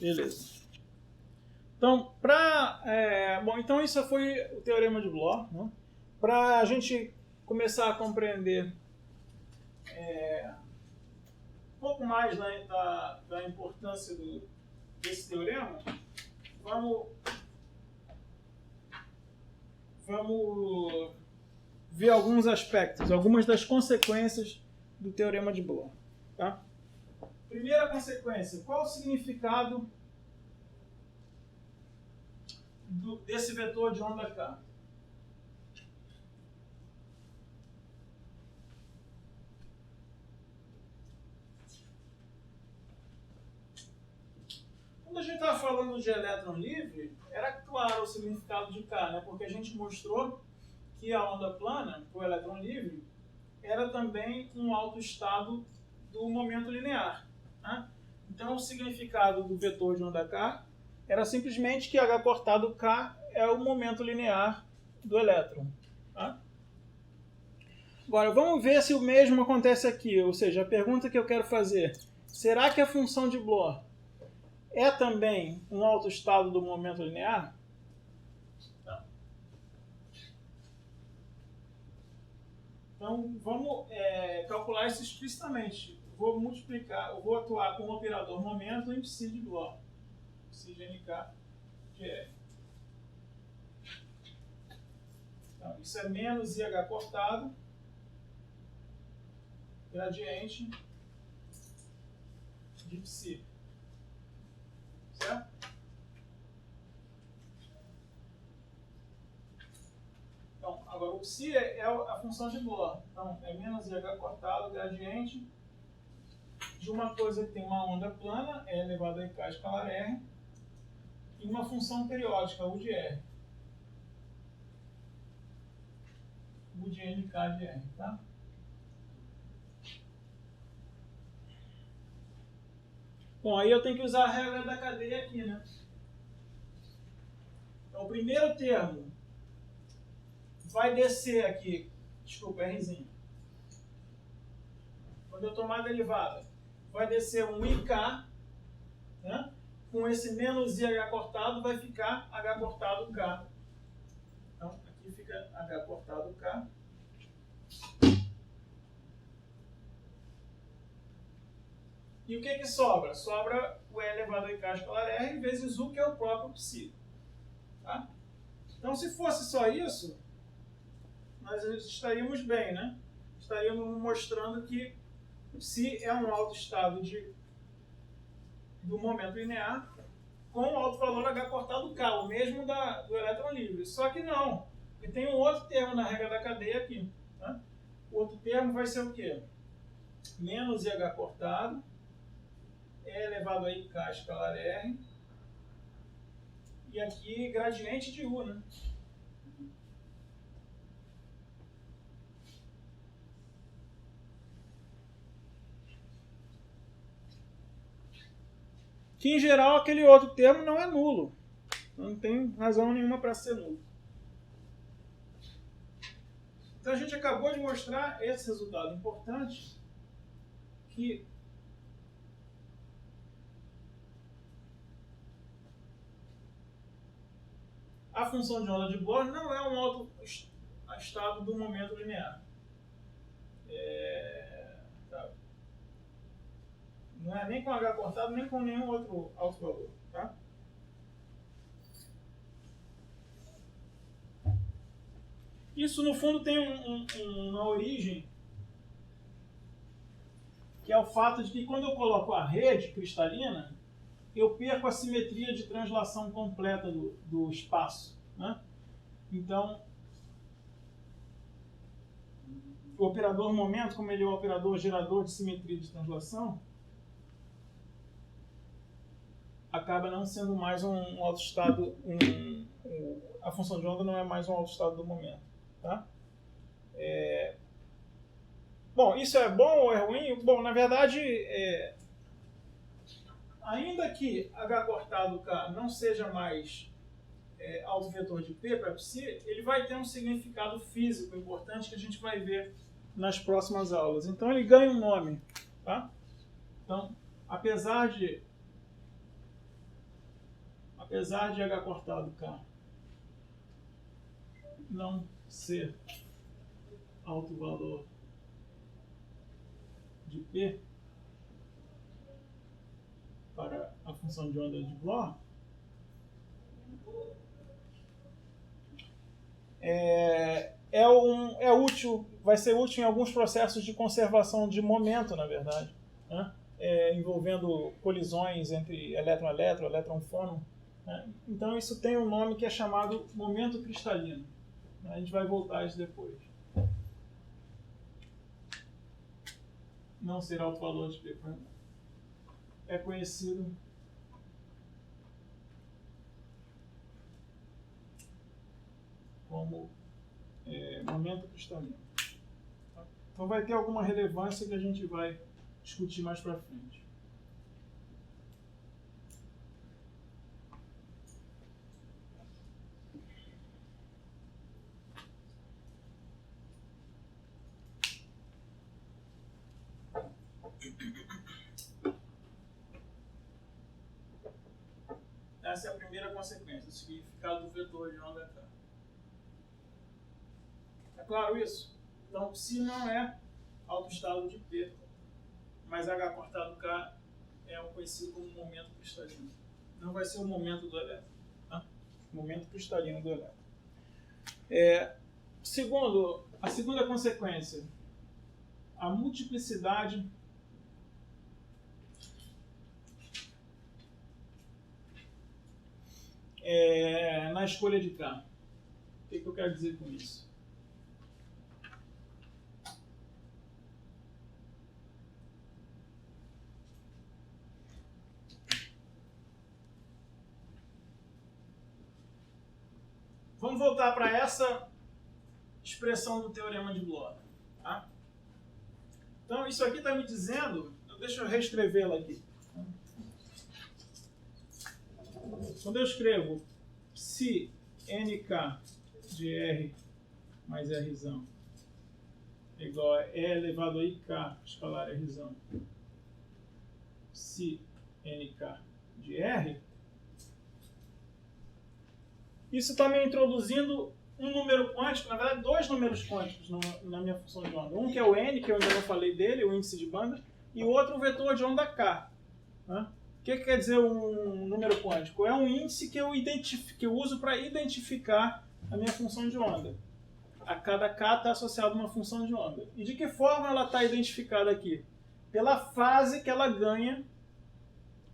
Beleza. Então, então isso foi o teorema de Bloch, né? Para a gente começar a compreender um pouco mais da importância desse teorema, vamos ver alguns aspectos, algumas das consequências do teorema de Bloch. Tá? Primeira consequência, qual o significado desse vetor de onda K? Quando a gente estava falando de elétron livre, era claro o significado de K, né? Porque a gente mostrou que a onda plana, o elétron livre, era também um autoestado do momento linear. Né? Então, o significado do vetor de onda K era simplesmente que H cortado K é o momento linear do elétron. Tá? Agora, vamos ver se o mesmo acontece aqui. Ou seja, a pergunta que eu quero fazer, será que a função de Bloch é também um autoestado do momento linear? Não. Então, vamos calcular isso explicitamente. Vou atuar com o operador momento em psi de Bloch. Psi de NK de R. Então, isso é menos IH cortado, gradiente de psi. Certo? Então, agora o psi é a função de Bloch. Então, é menos IH cortado, gradiente de uma coisa que tem uma onda plana, E elevado a IK escalar R, e uma função periódica, U de R. U de NK de R, tá? Bom, aí eu tenho que usar a regra da cadeia aqui, né? Então, o primeiro termo vai descer aqui, desculpa, Rzinho. Quando eu tomar a derivada, vai descer um IK, né? Com esse menos IH cortado, vai ficar H cortado K. Então, aqui fica H cortado K. E o que sobra? Sobra o E elevado a IK escalar R vezes U, que é o próprio psi. Tá? Então, se fosse só isso, nós estaríamos bem, né? Estaríamos mostrando que psi é um autoestado do momento linear com o alto valor H cortado K, o mesmo do elétron livre. Só que não, porque tem um outro termo na regra da cadeia aqui. Tá? O outro termo vai ser o quê? Menos IH cortado, E elevado a IK escalar R, e aqui gradiente de U, né? Que em geral aquele outro termo não é nulo. Não tem razão nenhuma para ser nulo. Então a gente acabou de mostrar esse resultado importante, que a função de onda de Bloch não é um autoestado do momento linear. Tá. Não é nem com H cortado, nem com nenhum outro alto valor. Tá? Isso, no fundo, tem uma origem, que é o fato de que quando eu coloco a rede cristalina, eu perco a simetria de translação completa do espaço, né? Então, o operador momento, como ele é o operador gerador de simetria de translação, acaba não sendo mais um autoestado, a função de onda não é mais um autoestado do momento. Tá? Bom, isso é bom ou é ruim? Bom, na verdade, ainda que H cortado K não seja mais autovetor de P para psi, ele vai ter um significado físico importante que a gente vai ver nas próximas aulas. Então ele ganha um nome. Tá? Então, apesar de H cortado K não ser alto valor de P para a função de onda de Bloch, útil, vai ser útil em alguns processos de conservação de momento, na verdade, né? Envolvendo colisões entre elétron-elétron, elétron-fônon. Né? Então isso tem um nome que é chamado momento cristalino. A gente vai voltar a isso depois. Não ser alto valor de P é conhecido como momento cristalino. Então vai ter alguma relevância que a gente vai discutir mais para frente. Essa é a primeira consequência, o significado do vetor de onda K. É claro isso? Então, psi não é autoestado de P, mas H cortado K é o conhecido como momento cristalino. Não vai ser o momento do elétron. Tá? O momento cristalino do elétron. A segunda consequência, a multiplicidade na escolha de K. O que eu quero dizer com isso? Vamos voltar para essa expressão do teorema de Bloch. Tá? Então, isso aqui está me dizendo... Deixa eu reescrevê-la aqui. Quando eu escrevo psi nk de R mais R é igual a E elevado a IK escalar R, psi nk de R, isso está me introduzindo um número quântico, na verdade dois números quânticos na minha função de onda. Um que é o N, que eu ainda não falei dele, o índice de banda, e o outro o vetor de onda K. Né? O que quer dizer um número quântico? É um índice que eu uso para identificar a minha função de onda. A cada K está associado a uma função de onda. E de que forma ela está identificada aqui? Pela fase que ela ganha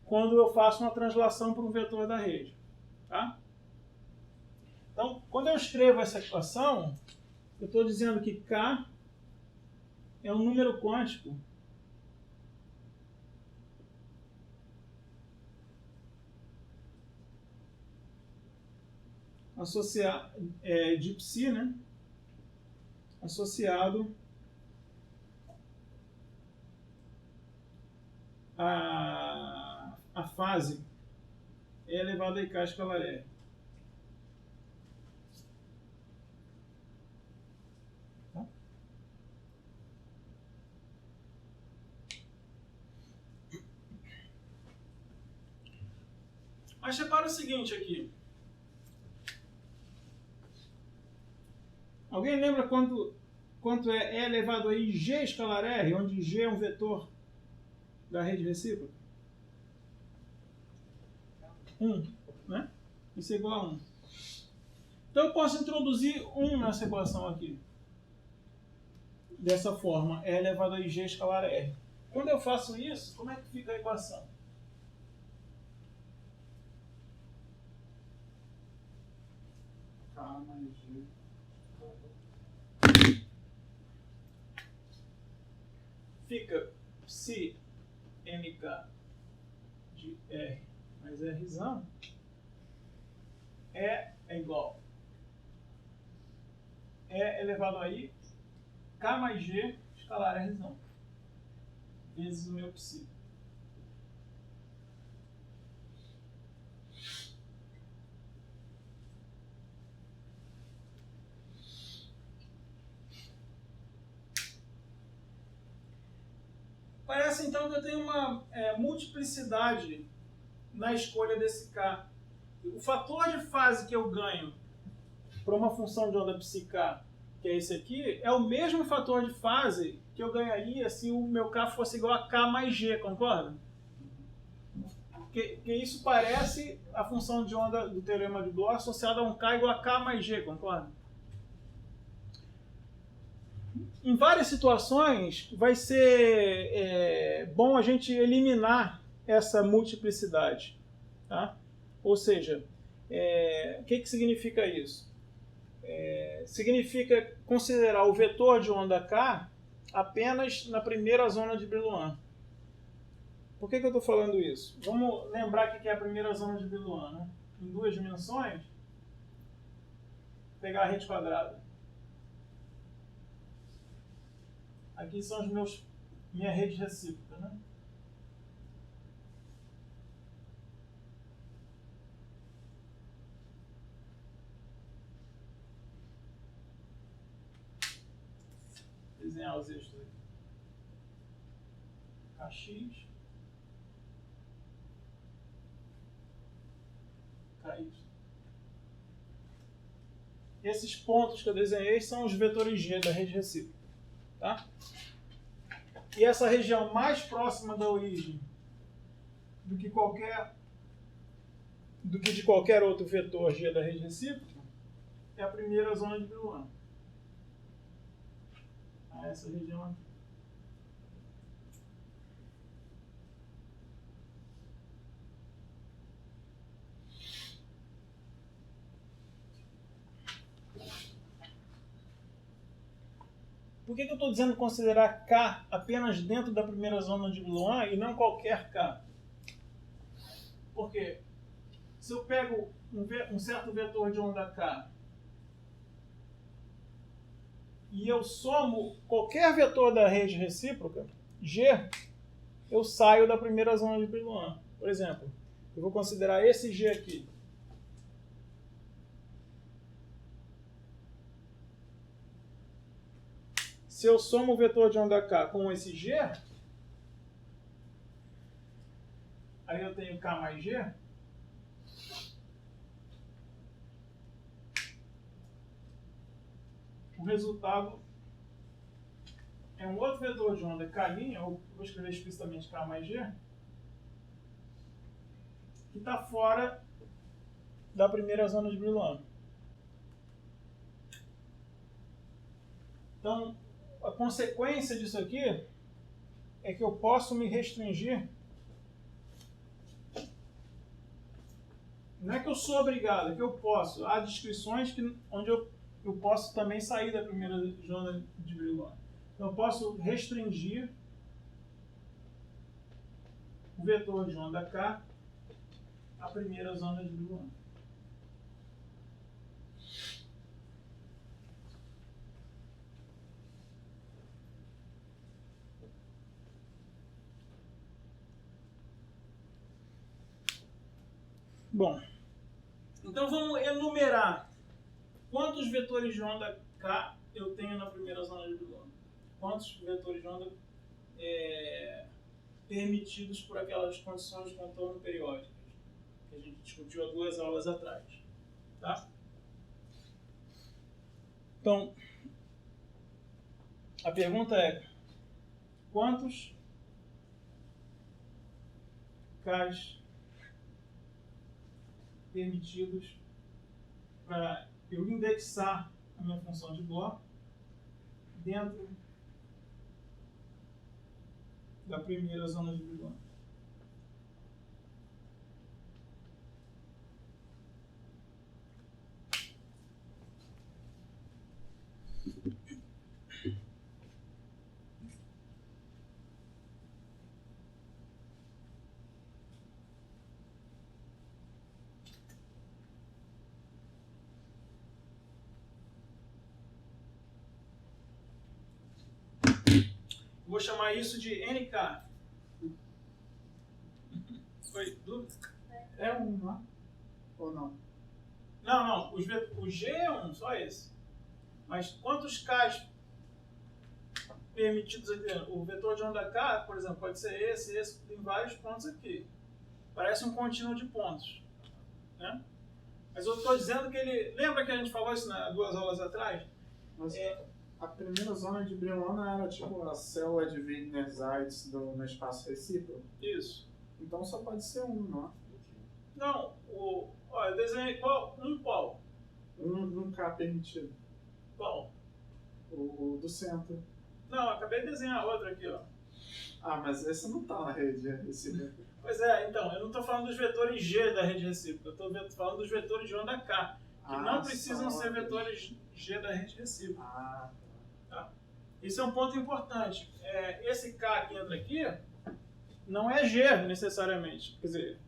quando eu faço uma translação para um vetor da rede. Tá? Então, quando eu escrevo essa equação, eu estou dizendo que K é um número quântico de psi, né? Associado a fase E elevado a IK escalar R. Tá? Mas repara o seguinte aqui. Alguém lembra quanto é E elevado a IG escalar R, onde G é um vetor da rede recíproca? 1, né? Isso é igual a 1. Então eu posso introduzir 1 nessa equação aqui. Dessa forma, E elevado a IG escalar R. Quando eu faço isso, como é que fica a equação? K mais G. Fica se MK de R mais Rzão é igual E elevado a I, K mais G escalar Rzão, vezes o meu psi. Parece então que eu tenho uma multiplicidade na escolha desse K. O fator de fase que eu ganho para uma função de onda psi-K, que é esse aqui, é o mesmo fator de fase que eu ganharia se o meu K fosse igual a K mais G, concorda? Porque isso parece a função de onda do teorema de Bloch associada a um K igual a K mais G, concorda? Em várias situações, vai ser bom a gente eliminar essa multiplicidade. Tá? Ou seja, o que significa isso? Significa considerar o vetor de onda K apenas na primeira zona de Brillouin. Por que eu estou falando isso? Vamos lembrar o que é a primeira zona de Brillouin, né? Em 2 dimensões, pegar a rede quadrada. Aqui são minha rede recíproca, né? Desenhar os eixos aqui. KX, KY. Esses pontos que eu desenhei são os vetores G da rede recíproca. Tá? E essa região mais próxima da origem do que de qualquer outro vetor G da rede recíproca é a primeira zona de Brillouin. Essa região aqui. Por que eu estou dizendo considerar K apenas dentro da primeira zona de Brillouin e não qualquer K? Porque se eu pego um certo vetor de onda K e eu somo qualquer vetor da rede recíproca, G, eu saio da primeira zona de Brillouin. Por exemplo, eu vou considerar esse G aqui. Se eu somo o vetor de onda K com esse G, aí eu tenho K mais G. O resultado é um outro vetor de onda K', ou vou escrever explicitamente K mais G, que está fora da primeira zona de Brillouin. Então, a consequência disso aqui é que eu posso me restringir. Não é que eu sou obrigado, é que eu posso. Há descrições onde eu posso também sair da primeira zona de Brillouin. Então, eu posso restringir o vetor de onda K à primeira zona de Brillouin. Bom, então vamos enumerar quantos vetores de onda K eu tenho na primeira zona de Brillouin. Quantos vetores de onda permitidos por aquelas condições de contorno periódicas que a gente discutiu há 2 aulas atrás. Tá? Então, a pergunta é: quantos Ks permitidos para eu indexar a minha função de bloco dentro da primeira zona de Brillouin. Vou chamar isso de NK. Oi, dúvida? É um, não é? Ou não? Não. O G é um, só esse. Mas quantos Ks permitidos aqui? O vetor de onda K, por exemplo, pode ser esse, tem vários pontos aqui. Parece um contínuo de pontos. Né? Mas eu estou dizendo que ele... Lembra que a gente falou isso 2 aulas atrás? Mas a primeira zona de Brillouin era tipo a célula de Wigner-Seitz no espaço recíproco? Isso. Então só pode ser um, não é? Não, eu desenhei qual? Um K permitido. Qual? O do centro. Não, acabei de desenhar outro aqui, ó. Ah, mas esse não tá na rede recíproca. Pois é, então, eu não estou falando dos vetores G da rede recíproca, eu estou falando dos vetores de onda K, que não precisam ser vetores G da rede recíproca. Tá? Isso é um ponto importante. Esse K que entra aqui não é G necessariamente, quer dizer,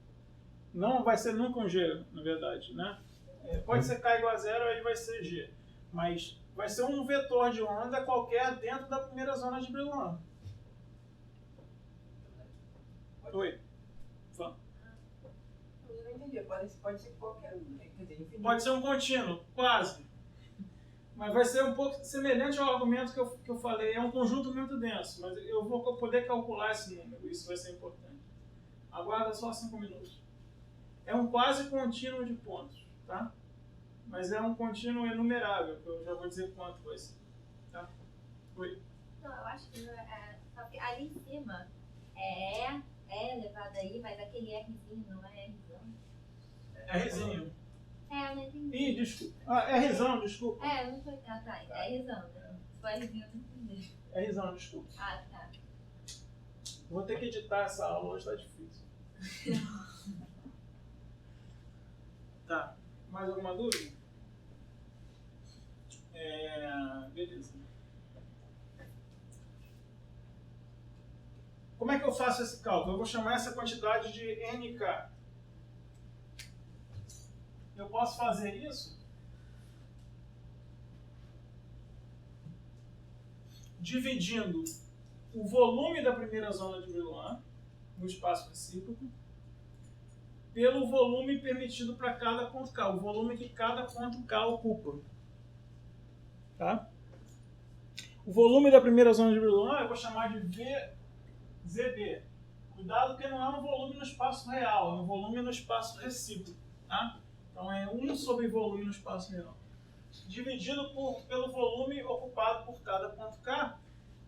não vai ser nunca um G, na verdade, né? Pode ser K igual a zero, aí vai ser G, mas vai ser um vetor de onda qualquer dentro da primeira zona de Brillouin. Oi. Eu não entendi. Pode ser qualquer um, né? Quer dizer, infinito. Pode ser um contínuo, quase. Mas vai ser um pouco semelhante ao argumento que eu falei. É um conjunto muito denso, mas eu vou poder calcular esse número. Isso vai ser importante. Aguarda só 5 minutos. É um quase contínuo de pontos, tá? Mas é um contínuo enumerável, que eu já vou dizer quanto vai ser. Tá? Oi. Não, eu acho que só que ali em cima é elevado aí, mas aquele Rzinho não é Rzão. Rzinho. Eu não entendi. Ih, desculpa. Rzão, desculpa. Eu não tô... Ah, tá. É Rzão, né? Se for Rzinho, eu não entendi. Rzão, desculpa. Tá. Vou ter que editar essa aula, hoje tá difícil. Tá. Mais alguma dúvida? Beleza. Como é que eu faço esse cálculo? Eu vou chamar essa quantidade de NK. Eu posso fazer isso dividindo o volume da primeira zona de Brillouin no espaço recíproco pelo volume permitido para cada ponto K, o volume que cada ponto K ocupa. Tá? O volume da primeira zona de Brillouin eu vou chamar de VZB. Cuidado que não é um volume no espaço real, é um volume no espaço recíproco. Tá? Então é 1 sobre volume no espaço real. Dividido pelo volume ocupado por cada ponto K,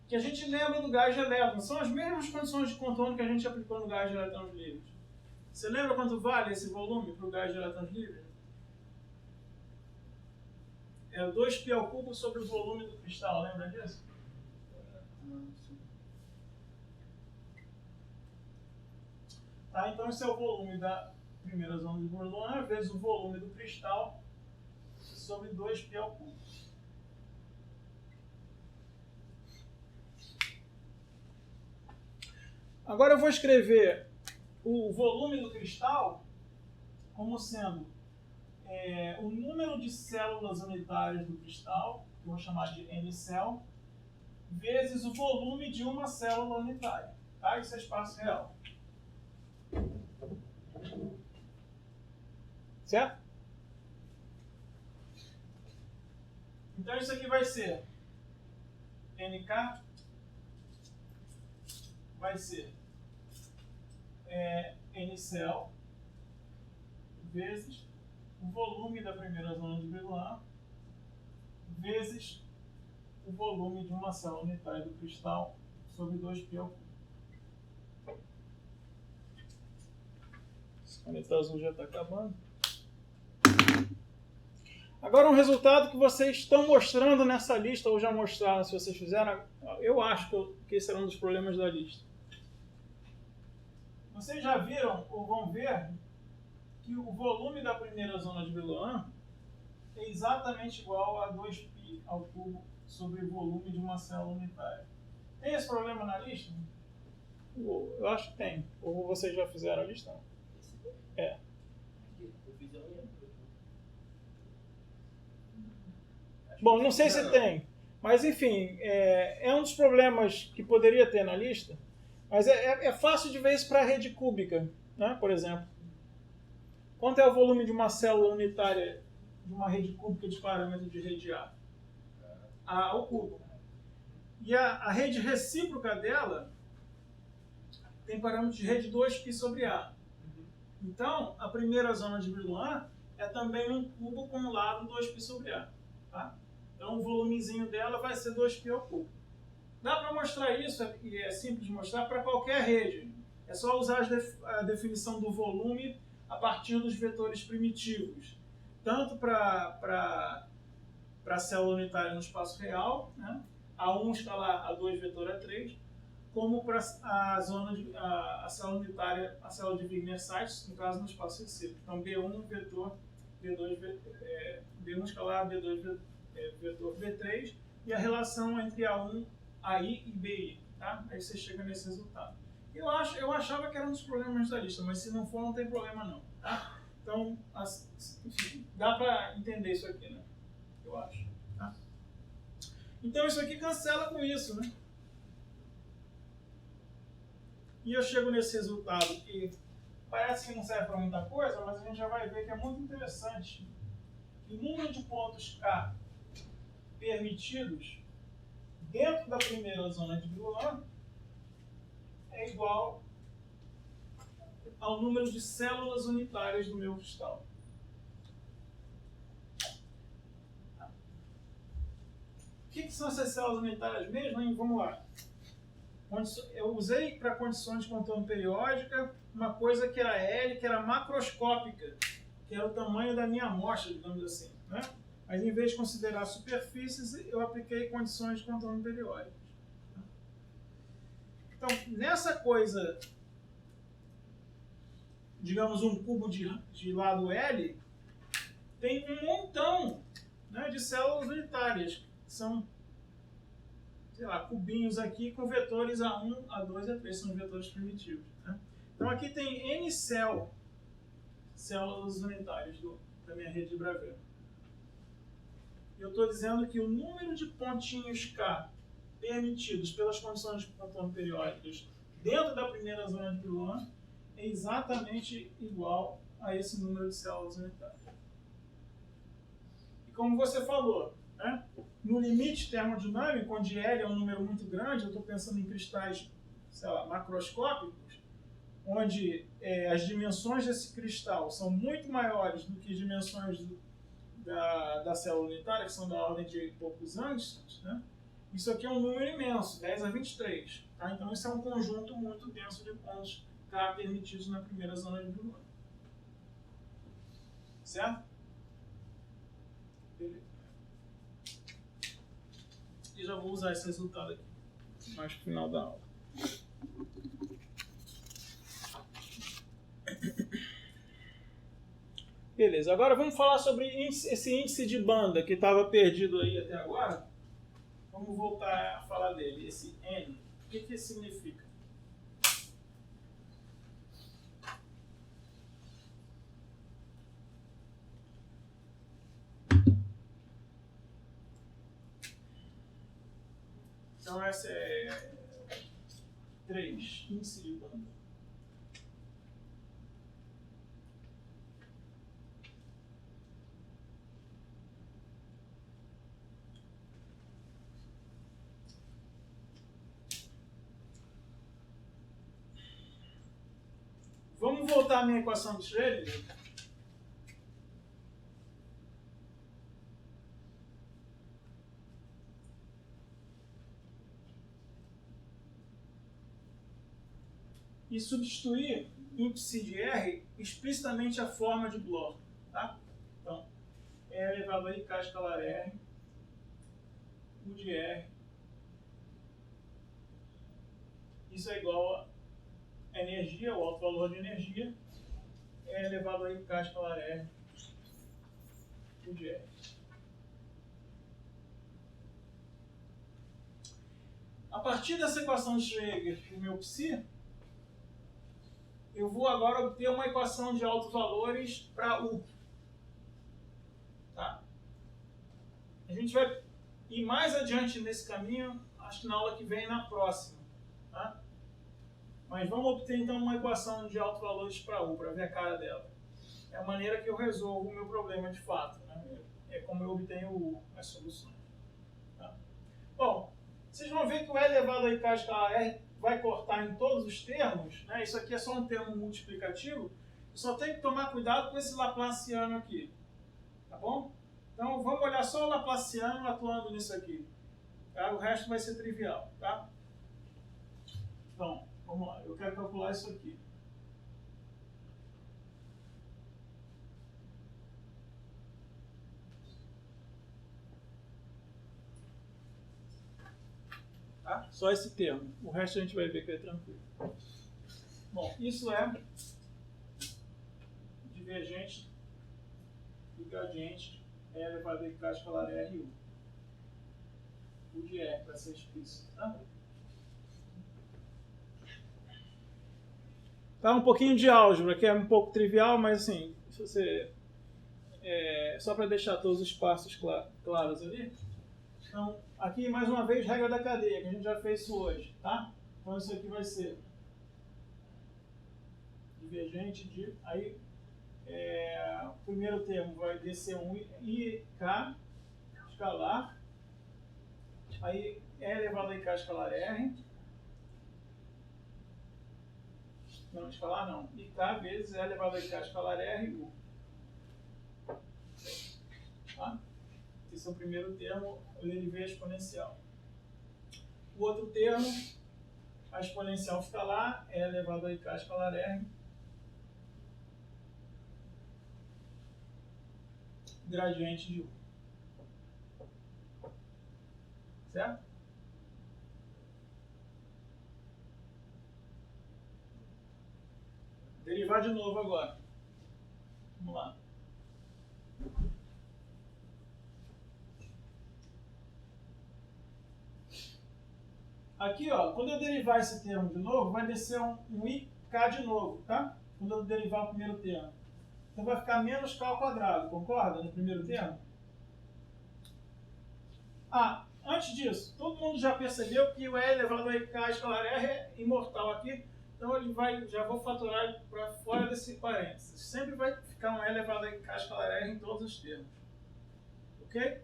que a gente lembra do gás de elétrons. São as mesmas condições de contorno que a gente aplicou no gás de elétrons livres. Você lembra quanto vale esse volume para o gás de elétrons livres? É 2π ao cubo sobre o volume do cristal, lembra disso? Tá, então esse é o volume da primeira zona de Brillouin vezes o volume do cristal sobre 2π ao cubo. Agora eu vou escrever o volume do cristal como sendo o número de células unitárias do cristal, que eu vou chamar de N-cell, vezes o volume de uma célula unitária. Tá? Isso é espaço real. Certo? Então isso aqui vai ser NK, vai ser N-cell vezes o volume da primeira zona de Brillouin vezes o volume de uma célula unitária do cristal sobre 2π ao cubo. Esse caneta azul já está acabando. Agora um resultado que vocês estão mostrando nessa lista, ou já mostraram, se vocês fizeram, eu acho que esse era um dos problemas da lista. Vocês já viram, ou vão ver, que o volume da primeira zona de Brillouin é exatamente igual a 2π ao cubo sobre o volume de uma célula unitária. Tem esse problema na lista? Eu acho que tem. Ou vocês já fizeram a lista? É. Bom, não sei se tem, mas enfim, é um dos problemas que poderia ter na lista, mas é fácil de ver isso para a rede cúbica, né? Por exemplo. Quanto é o volume de uma célula unitária de uma rede cúbica de parâmetro de rede A? A ao cubo. E a rede recíproca dela tem parâmetro de rede 2π sobre A. Então, a primeira zona de Brillouin é também um cubo com um lado 2π sobre A. Tá? Então, o volumezinho dela vai ser 2π ao cubo. Dá para mostrar isso, e é simples de mostrar, para qualquer rede. É só usar a definição do volume a partir dos vetores primitivos. Tanto para a célula unitária no espaço real, né? A1 escalar, A2 vetor A3, como para a célula unitária, a célula de Wigner-Seitz, no caso no espaço recíproco. Então, B1 vetor B2, B1 escalar, B2 vetor B3, e a relação entre A1, AI e BI. Tá? Aí você chega nesse resultado. Eu achava que era um dos problemas da lista, mas se não for, não tem problema não. Tá? Então, enfim, dá para entender isso aqui, né? Eu acho. Tá? Então, isso aqui cancela com isso, né? E eu chego nesse resultado que parece que não serve para muita coisa, mas a gente já vai ver que é muito interessante. O número de pontos K permitidos dentro da primeira zona de Brillouin é igual ao número de células unitárias do meu cristal. O que são essas células unitárias mesmo? Hein? Vamos lá. Eu usei para condições de contorno periódica uma coisa que era L, que era macroscópica, que era o tamanho da minha amostra, digamos assim. Né? Mas em vez de considerar superfícies, eu apliquei condições de contorno periódicas. Então, nessa coisa, digamos um cubo de lado L, tem um montão, né, de células unitárias, que são, sei lá, cubinhos aqui com vetores A1, A2 e A3, são vetores primitivos. Né? Então aqui tem N células unitárias da minha rede de Bravais. Eu estou dizendo que o número de pontinhos K permitidos pelas condições de contorno periódicas dentro da primeira zona de Brillouin é exatamente igual a esse número de células unitárias. E como você falou, né, no limite termodinâmico, onde L é um número muito grande, eu estou pensando em cristais, sei lá, macroscópicos, onde as dimensões desse cristal são muito maiores do que as dimensões da célula unitária, que são da ordem de poucos angstroms, né? Isso aqui é um número imenso, 10 a 23. Tá? Então, isso é um conjunto muito denso de pontos K permitidos na primeira zona de Brillouin. Certo? Beleza. E já vou usar esse resultado aqui, mais pro final da aula. Beleza, agora vamos falar sobre esse índice de banda que estava perdido aí até agora. Vamos voltar a falar dele, esse N. O que isso significa? Então essa é 3, índice de banda. Vamos voltar à minha equação de Schrödinger. E substituir índice de R explicitamente a forma de Bloch. Tá? Então, é elevado a IK escalar R, U de R. Isso é igual a energia, o alto valor de energia, é elevado a IK escalar R, U de R. A partir dessa equação de Schrödinger do meu psi, eu vou agora obter uma equação de altos valores para U. Tá? A gente vai ir mais adiante nesse caminho, acho que na aula que vem e na próxima. Tá? Mas vamos obter então uma equação de altos valores para U, para ver a cara dela. É a maneira que eu resolvo o meu problema de fato. Né? É como eu obtenho as soluções. Tá? Bom, vocês vão ver que o E elevado a IK escalar R vai cortar em todos os termos. Né? Isso aqui é só um termo multiplicativo. Eu só tenho que tomar cuidado com esse Laplaciano aqui. Tá bom? Então vamos olhar só o Laplaciano atuando nisso aqui. Tá? O resto vai ser trivial. Tá? Então, vamos lá. Eu quero calcular isso aqui. Tá? Só esse termo. O resto a gente vai ver que é tranquilo. Bom, isso é divergente do gradiente E elevado a IK escalar R U. U de R, para ser explícito. Tá? Tá um pouquinho de álgebra, que é um pouco trivial, mas assim, se você, só para deixar todos os passos claros ali. Então, aqui mais uma vez, regra da cadeia, que a gente já fez isso hoje, tá? Então isso aqui vai ser divergente de... Aí, o primeiro termo vai descer um IK escalar, aí E elevado a IK escalar R, não, escalar não, IK vezes E elevado a IK escalar R, U. Tá? Esse é o primeiro termo, eu derivei a exponencial. O outro termo, a exponencial fica lá, é elevado a IK escalar R, gradiente de U. Certo? Derivar de novo agora. Vamos lá. Aqui, ó, quando eu derivar esse termo de novo, vai descer um IK de novo, tá? Quando eu derivar o primeiro termo. Então vai ficar menos K ao quadrado, concorda? No primeiro termo. Ah, antes disso, todo mundo já percebeu que o E elevado a IK escalar R é imortal aqui. Então ele vai, já vou fatorar para fora desse parênteses. Sempre vai ficar um E elevado a IK escalar R em todos os termos. Ok?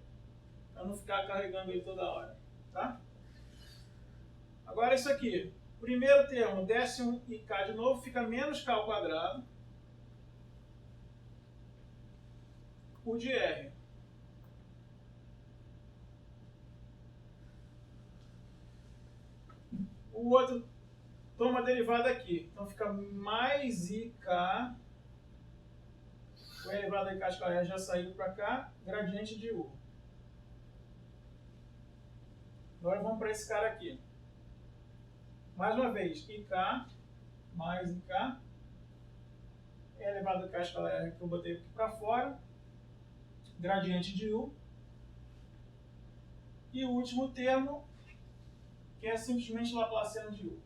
Para não ficar carregando ele toda hora. Tá? Agora isso aqui, primeiro termo desce um IK de novo, fica menos K ao quadrado. U de R. O outro toma a derivada aqui, então fica mais IK, o E elevado a IK escalar R já saiu para cá, gradiente de U. Agora vamos para esse cara aqui. Mais uma vez, IK mais IK, E elevado a IK escalar R que eu botei aqui para fora, gradiente de U. E o último termo, que é simplesmente Laplaciano de U.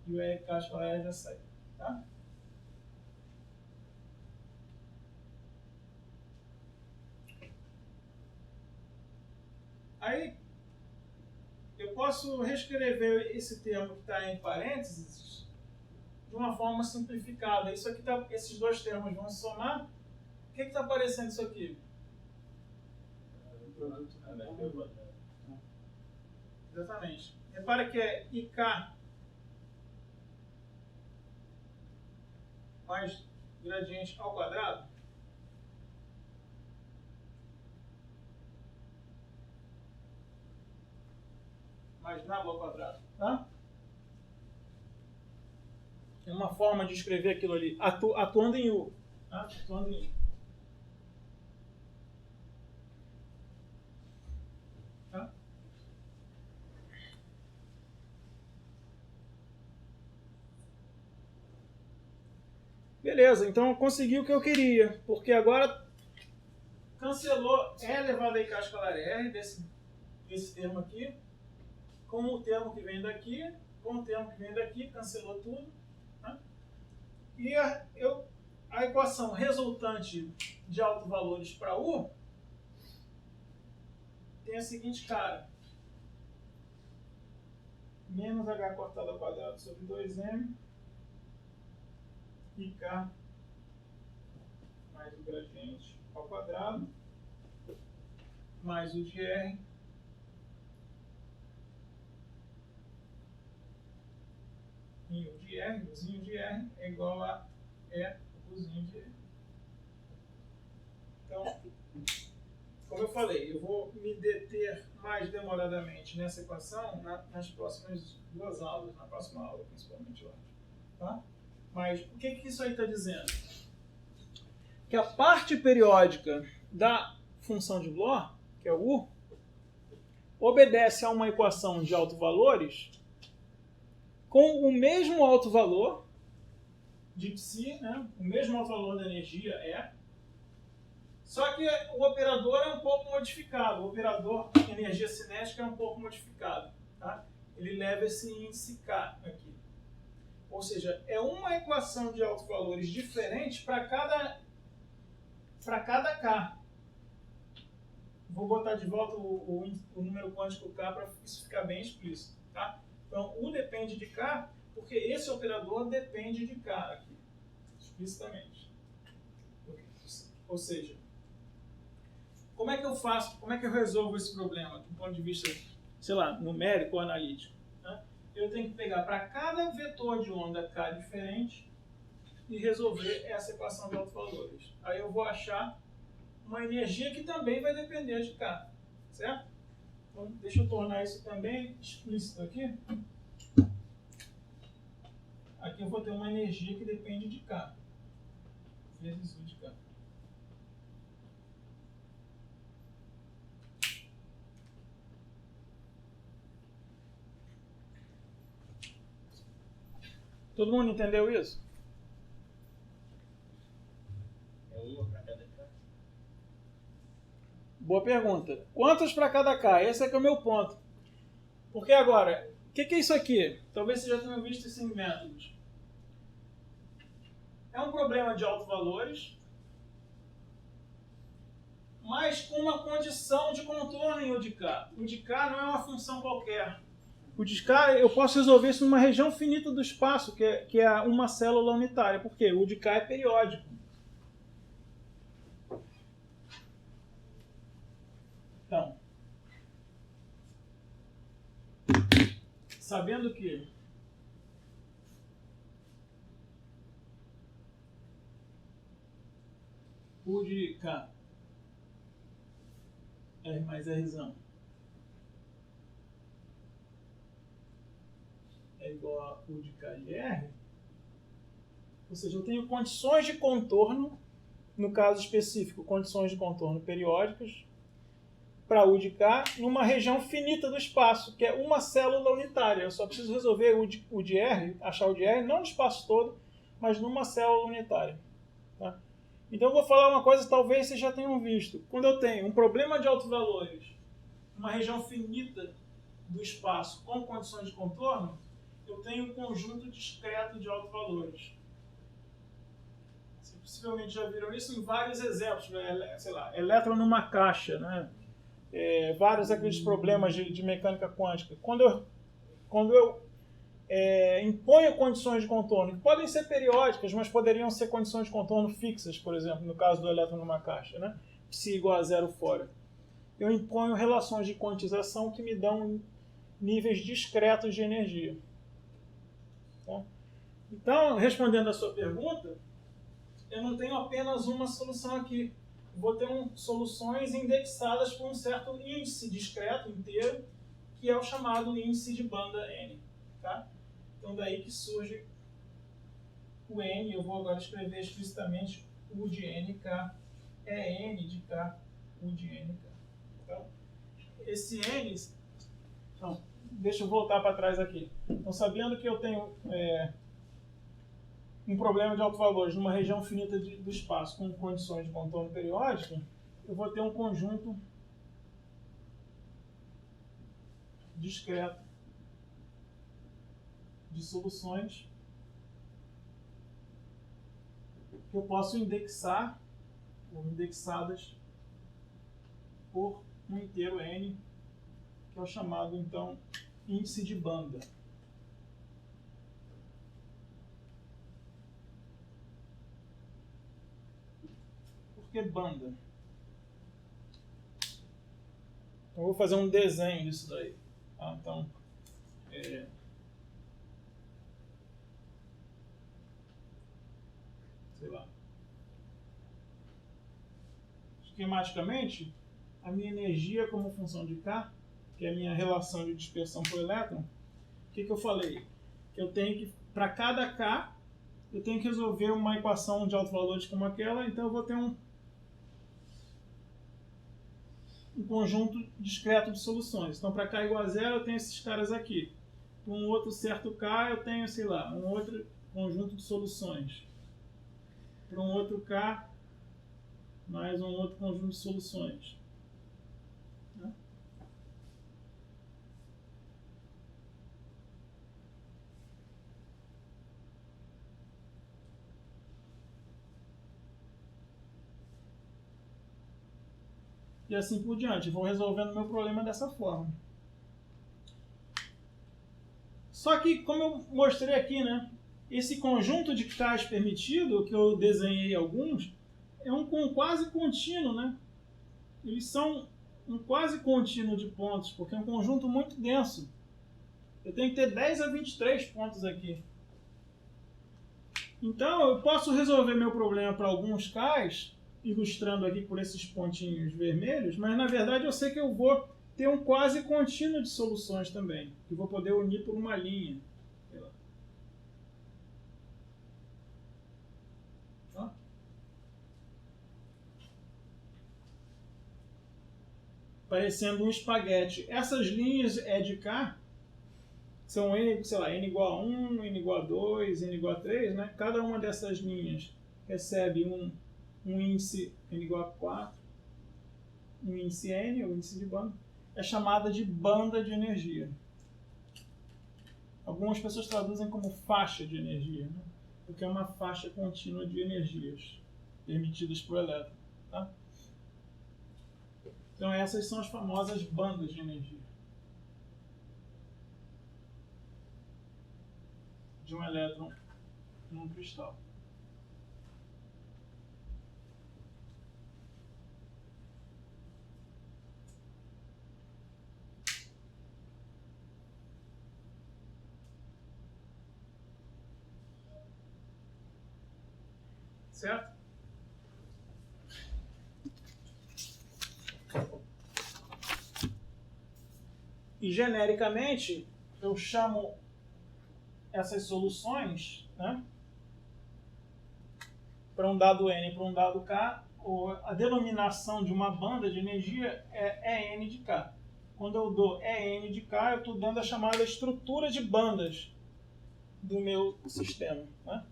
E o E escalar R já saiu. Tá? Aí, eu posso reescrever esse termo que está em parênteses de uma forma simplificada. Isso aqui esses dois termos vão se somar. O que está aparecendo isso aqui? Exatamente. Repara que é IK mais gradiente ao quadrado. Mais nada ao quadrado. Tá? É uma forma de escrever aquilo ali, atuando em U. Tá? Atuando em U. Beleza, então eu consegui o que eu queria, porque agora cancelou E elevado a I k escalar R, desse termo aqui, com o termo que vem daqui, com o termo que vem daqui, cancelou tudo. Tá? E a equação resultante de autovalores para U tem a seguinte cara. Menos H cortado ao quadrado sobre 2M e K mais o gradiente ao quadrado mais o de R em U de R, uzinho de R é igual a E uzinho de R. Então, como eu falei, eu vou me deter mais demoradamente nessa equação nas próximas duas aulas, na próxima aula principalmente, eu acho. Tá? Mas o que isso aí está dizendo? Que a parte periódica da função de Bloch, que é o U, obedece a uma equação de autovalores com o mesmo autovalor de psi, né? O mesmo autovalor da energia é, só que o operador é um pouco modificado, o operador energia cinética é um pouco modificado. Tá? Ele leva esse índice K aqui. Ou seja, é uma equação de autovalores diferente para cada K. Vou botar de volta o número quântico K para isso ficar bem explícito. Tá? Então, U depende de K, porque esse operador depende de K aqui, explicitamente. Ou seja, como é que eu faço, como é que eu resolvo esse problema do ponto de vista, sei lá, numérico ou analítico? Né? Eu tenho que pegar para cada vetor de onda K diferente e resolver essa equação de autovalores. Aí eu vou achar uma energia que também vai depender de K, certo? Então, deixa eu tornar isso também explícito aqui. Aqui eu vou ter uma energia que depende de K, vezes U de K. Todo mundo entendeu isso? É uma para cada K? Boa pergunta. Quantas para cada K? Esse é que é o meu ponto. Porque agora, o que é isso aqui? Talvez vocês já tenham visto isso em métodos. É um problema de autovalores, mas com uma condição de contorno em U de K. O de K não é uma função qualquer. O de K, eu posso resolver isso numa região finita do espaço, que é uma célula unitária. Por quê? O de K é periódico. Então, sabendo que U de K, R mais Rzão, é igual a U de K de R, ou seja, eu tenho condições de contorno, no caso específico, condições de contorno periódicas, para U de K, numa região finita do espaço, que é uma célula unitária. Eu só preciso resolver o de R, achar o de R, não no espaço todo, mas numa célula unitária. Tá? Então eu vou falar uma coisa que talvez vocês já tenham visto. Quando eu tenho um problema de autovalores, uma região finita do espaço com condições de contorno, eu tenho um conjunto discreto de autovalores. Vocês possivelmente já viram isso em vários exemplos, sei lá, elétron numa caixa, né? Vários daqueles problemas de mecânica quântica. Quando eu imponho condições de contorno, que podem ser periódicas, mas poderiam ser condições de contorno fixas, por exemplo, no caso do elétron numa caixa, né? Psi igual a zero fora. Eu imponho relações de quantização que me dão níveis discretos de energia. Tá? Então, respondendo a sua pergunta, eu não tenho apenas uma solução aqui. Vou ter soluções indexadas por um certo índice discreto inteiro, que é o chamado índice de banda N. Tá? Então, daí que surge o N. Eu vou agora escrever explicitamente U de NK. É N de K, U de NK. Então, esse N... Então, deixa eu voltar para trás aqui. Então, sabendo que eu tenho um problema de alto valor numa região finita do espaço com condições de contorno periódico, eu vou ter um conjunto discreto de soluções que eu posso indexar, ou indexadas por um inteiro n, que é o chamado, então, índice de banda. Por que banda? Eu vou fazer um desenho disso daí. Tá? Então, sei lá. Esquematicamente, a minha energia como função de K, que é a minha relação de dispersão por elétron, o que eu falei? Que eu tenho que, para cada K, eu tenho que resolver uma equação de alto valor como aquela, então eu vou ter um conjunto discreto de soluções. Então, para K igual a zero, eu tenho esses caras aqui. Para um outro certo K, eu tenho, sei lá, um outro conjunto de soluções. Para um outro K, mais um outro conjunto de soluções. Né? E assim por diante. Vou resolvendo meu problema dessa forma. Só que, como eu mostrei aqui, né, esse conjunto de K's permitido, que eu desenhei alguns, é um quase contínuo, né? Eles são um quase contínuo de pontos, porque é um conjunto muito denso. Eu tenho que ter 10 a 23 pontos aqui. Então, eu posso resolver meu problema para alguns K's, ilustrando aqui por esses pontinhos vermelhos, mas na verdade eu sei que eu vou ter um quase contínuo de soluções também, que eu vou poder unir por uma linha. Tá? Parecendo um espaguete. Essas linhas E de K são N, sei lá, N igual a 1, N igual a 2, N igual a 3, né? Cada uma dessas linhas recebe um índice N igual a 4, um índice N, o índice de banda, é chamada de banda de energia. Algumas pessoas traduzem como faixa de energia, né? Porque é uma faixa contínua de energias emitidas por elétron. Tá? Então essas são as famosas bandas de energia de um elétron num cristal. Certo? E genericamente, eu chamo essas soluções, né, para um dado N e para um dado K, a denominação de uma banda de energia é EN de K. Quando eu dou EN de K, eu estou dando a chamada estrutura de bandas do meu sistema. Né?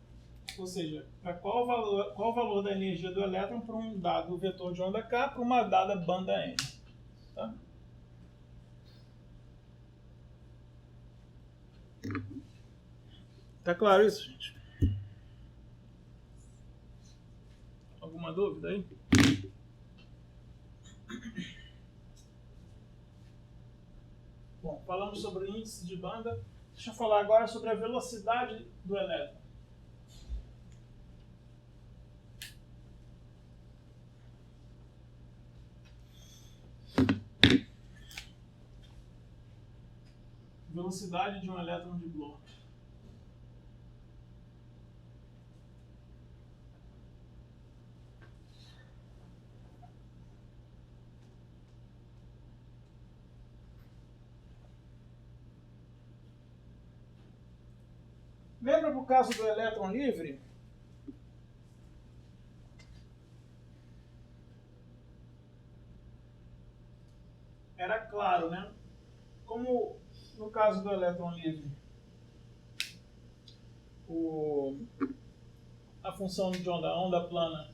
Ou seja, para qual o valor da energia do elétron para um dado vetor de onda K para uma dada banda N. Tá? Tá claro isso, gente? Alguma dúvida aí? Bom, falamos sobre o índice de banda. Deixa eu falar agora sobre a velocidade do elétron. Velocidade de um elétron de Bohr. Lembra do caso do elétron livre? Era claro, né? Como no caso do elétron livre, a função de onda, a onda plana,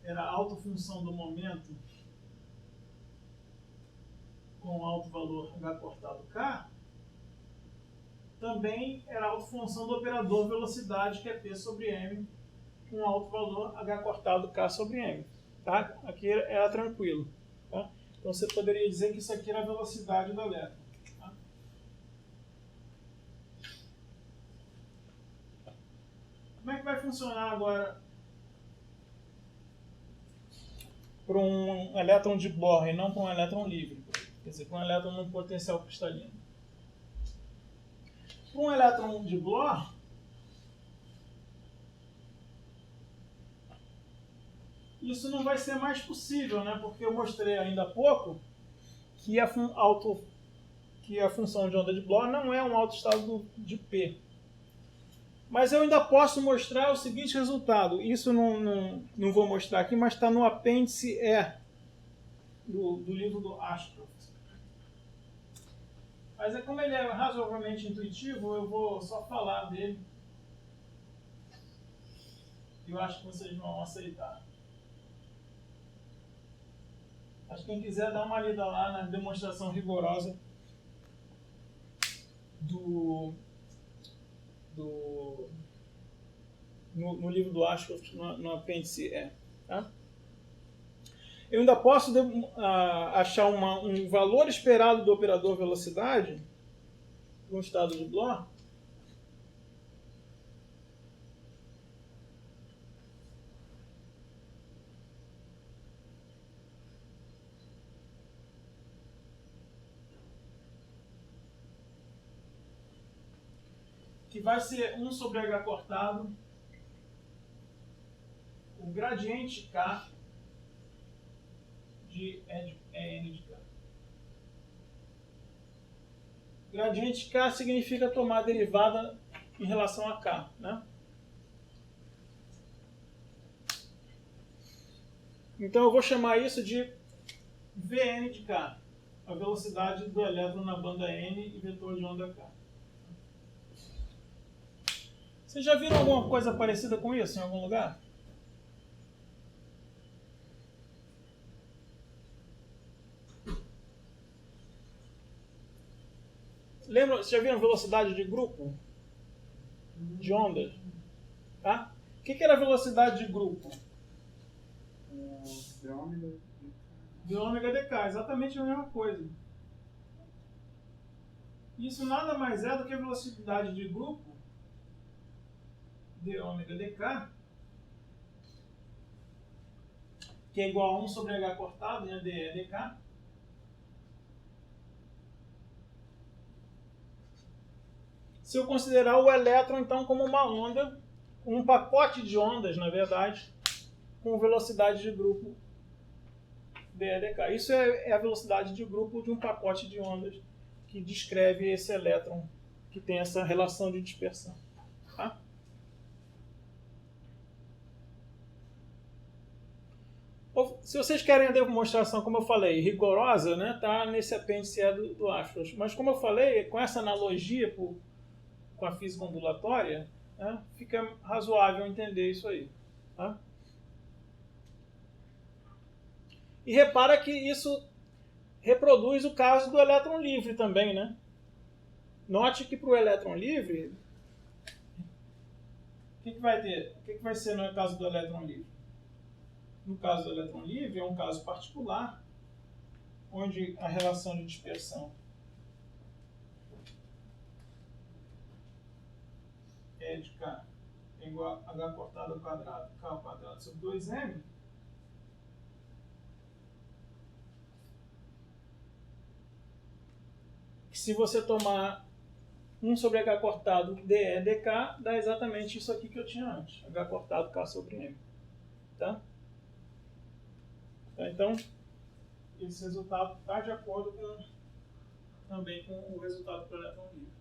era a autofunção do momento com alto valor h cortado k, também era a autofunção do operador velocidade, que é P sobre M, com alto valor h cortado k sobre M. Tá? Aqui era tranquilo. Tá? Então você poderia dizer que isso aqui era a velocidade do elétron. Tá? Como é que vai funcionar agora para um elétron de Bohr e não para um elétron livre? Quer dizer, para um elétron num potencial cristalino. Para um elétron de Bohr, isso não vai ser mais possível, né? Porque eu mostrei ainda há pouco que a função de onda de Bohr não é um autoestado de P. Mas eu ainda posso mostrar o seguinte resultado. Isso não vou mostrar aqui, mas está no apêndice E do livro do Ashcroft. Mas como ele é razoavelmente intuitivo, eu vou só falar dele. Eu acho que vocês vão aceitar. Mas quem quiser dar uma lida lá na demonstração rigorosa no livro do Ashcroft, no apêndice E. Tá? Eu ainda posso achar um valor esperado do operador velocidade no estado de Bohr que vai ser 1 sobre h cortado, o gradiente K de N de K. Gradiente K significa tomar a derivada em relação a K, né? Então eu vou chamar isso de Vn de K, a velocidade do elétron na banda N e vetor de onda K. Vocês já viram alguma coisa parecida com isso em algum lugar? Lembra, vocês já viram velocidade de grupo? De ondas? Tá? O que era a velocidade de grupo? De ômega dk, exatamente a mesma coisa. Isso nada mais é do que a velocidade de grupo de ômega dk, que é igual a 1 sobre h cortado, né, dE dk, se eu considerar o elétron, então, como uma onda, um pacote de ondas, na verdade, com velocidade de grupo dE dk. Isso é a velocidade de grupo de um pacote de ondas que descreve esse elétron que tem essa relação de dispersão. Tá? Se vocês querem a demonstração, como eu falei, rigorosa, né, tá nesse apêndice do Ashcroft. Mas como eu falei, com essa analogia com a física ondulatória, né, fica razoável entender isso aí. Tá? E repara que isso reproduz o caso do elétron livre também, né? Note que para o elétron livre, o que vai ter? O que vai ser no caso do elétron livre? No caso do elétron livre, é um caso particular, onde a relação de dispersão é de K é igual a H cortado ao quadrado, K ao quadrado sobre 2M, que se você tomar 1 sobre H cortado dE dk, dá exatamente isso aqui que eu tinha antes, H cortado K sobre M. Tá? Então, esse resultado está de acordo também com o resultado do elétron livre.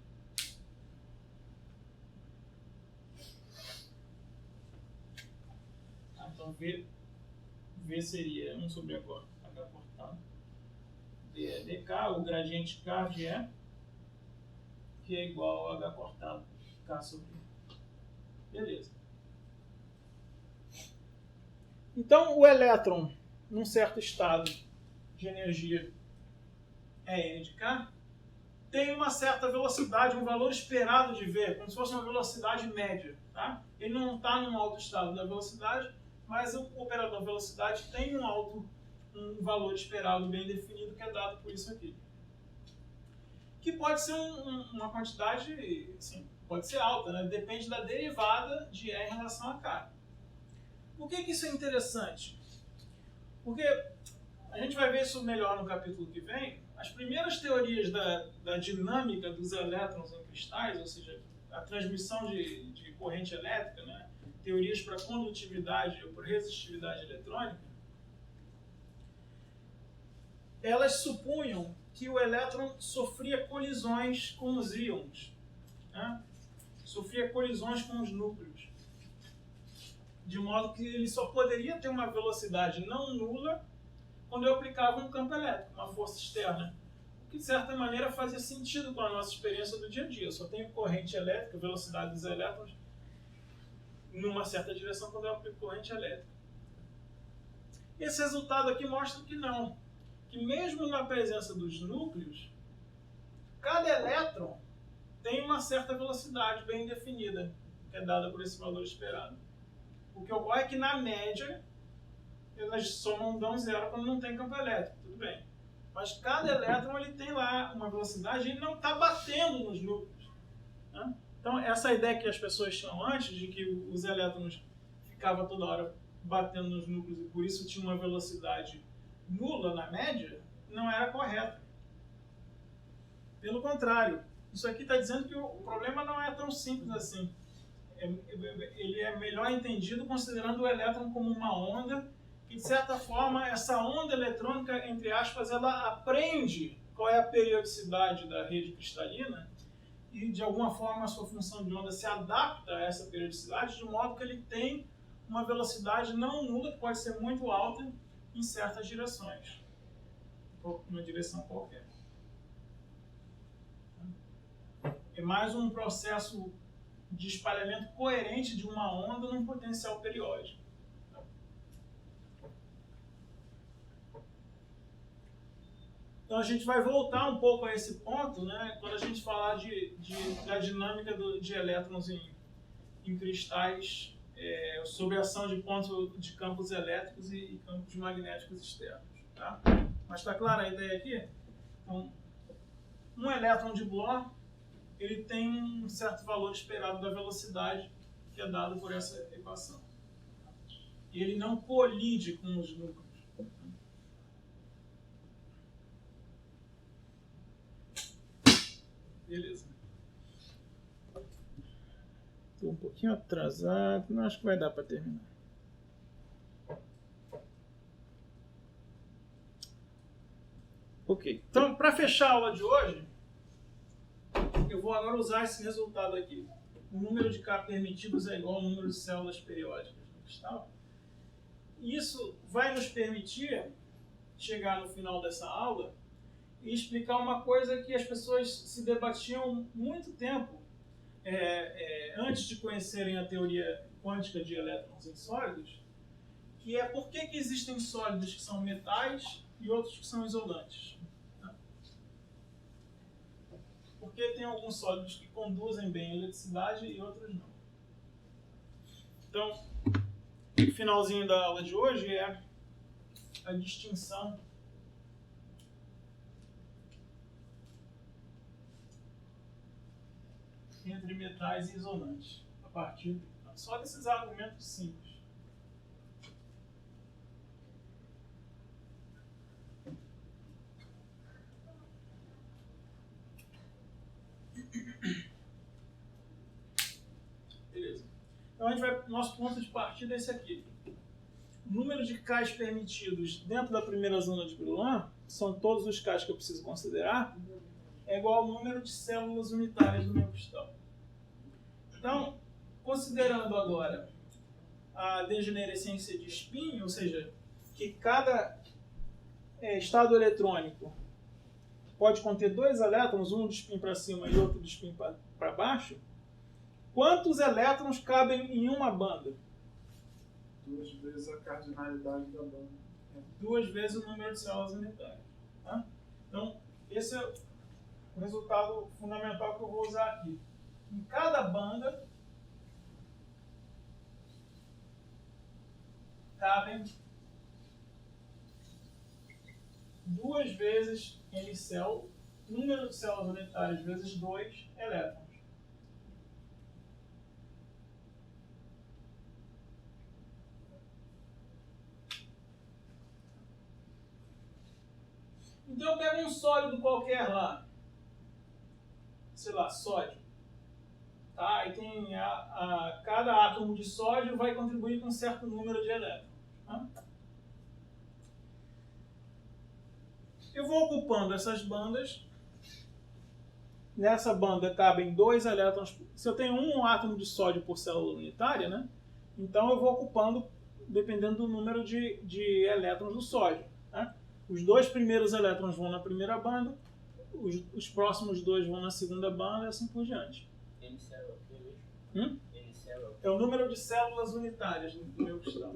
Então, V seria 1 sobre H cortado dE dk, o gradiente K de E, que é igual a H cortado K sobre E. Beleza. Então, o elétron, num certo estado de energia E de K, tem uma certa velocidade, um valor esperado de V, como se fosse uma velocidade média. Tá? Ele não está num alto estado da velocidade, mas o operador velocidade tem um valor esperado bem definido, que é dado por isso aqui. Que pode ser uma quantidade, assim, pode ser alta, né? Depende da derivada de E em relação a K. Por que isso é interessante? Porque a gente vai ver isso melhor no capítulo que vem. As primeiras teorias da dinâmica dos elétrons em cristais, ou seja, a transmissão de corrente elétrica, né? Teorias para condutividade ou para resistividade eletrônica, elas supunham que o elétron sofria colisões com os íons, né? Sofria colisões com os núcleos, de modo que ele só poderia ter uma velocidade não nula quando eu aplicava um campo elétrico, uma força externa, o que de certa maneira fazia sentido com a nossa experiência do dia a dia. Eu só tenho corrente elétrica, velocidade dos elétrons, numa certa direção quando eu aplico corrente elétrica. Esse resultado aqui mostra que não, que mesmo na presença dos núcleos, cada elétron tem uma certa velocidade bem definida, que é dada por esse valor esperado. O que ocorre é que, na média, elas somam, dão zero quando não tem campo elétrico, tudo bem. Mas cada elétron ele tem lá uma velocidade e ele não está batendo nos núcleos, né? Então, essa ideia que as pessoas tinham antes, de que os elétrons ficavam toda hora batendo nos núcleos e por isso tinha uma velocidade nula na média, não era correta. Pelo contrário, isso aqui está dizendo que o problema não é tão simples assim. Ele é melhor entendido considerando o elétron como uma onda, e de certa forma essa onda eletrônica, entre aspas, ela aprende qual é a periodicidade da rede cristalina e de alguma forma a sua função de onda se adapta a essa periodicidade, de modo que ele tem uma velocidade não nula, que pode ser muito alta em certas direções, ou uma direção qualquer. É mais um processo de espalhamento coerente de uma onda num potencial periódico. Então a gente vai voltar um pouco a esse ponto, né, quando a gente falar da dinâmica de elétrons em cristais, sob a ação de campos elétricos e campos magnéticos externos. Tá? Mas está clara a ideia aqui? Então, um elétron de Bohr, ele tem um certo valor esperado da velocidade que é dado por essa equação. E ele não colide com os núcleos. Beleza. Estou um pouquinho atrasado, mas acho que vai dar para terminar. Ok, então para fechar a aula de hoje, eu vou agora usar esse resultado aqui. O número de K permitidos é igual ao número de células periódicas no cristal. E isso vai nos permitir chegar no final dessa aula e explicar uma coisa que as pessoas se debatiam muito tempo antes de conhecerem a teoria quântica de elétrons em sólidos, que é por que existem sólidos que são metais e outros que são isolantes. Porque tem alguns sólidos que conduzem bem a eletricidade e outros não. Então, o finalzinho da aula de hoje é a distinção entre metais e isolantes, a partir só desses argumentos simples. Beleza. Então nosso ponto de partida é esse aqui. O número de Ks permitidos dentro da primeira zona de Brillouin, são todos os Ks que eu preciso considerar, é igual ao número de células unitárias do meu cristal. Então, considerando agora a degenerescência de spin, ou seja, que cada estado eletrônico pode conter dois elétrons, um de spin para cima e outro de spin para baixo, quantos elétrons cabem em uma banda? 2 vezes a cardinalidade da banda. 2 vezes o número de células unitárias. Tá? Então, esse é o resultado fundamental que eu vou usar aqui. Em cada banda, cabem 2 vezes N céu, número de células unitárias vezes 2 elétrons. Então eu pego um sólido qualquer lá, sei lá, sódio. Tá? E tem cada átomo de sódio vai contribuir com um certo número de elétrons. Tá? Eu vou ocupando essas bandas. Nessa banda cabem 2 elétrons. Se eu tenho um átomo de sódio por célula unitária, né? Então eu vou ocupando dependendo do número de elétrons do sódio. Tá? Os 2 primeiros elétrons vão na primeira banda, os próximos 2 vão na segunda banda e assim por diante. N célula, o que mesmo? N célula. É o número de células unitárias do meu cristal.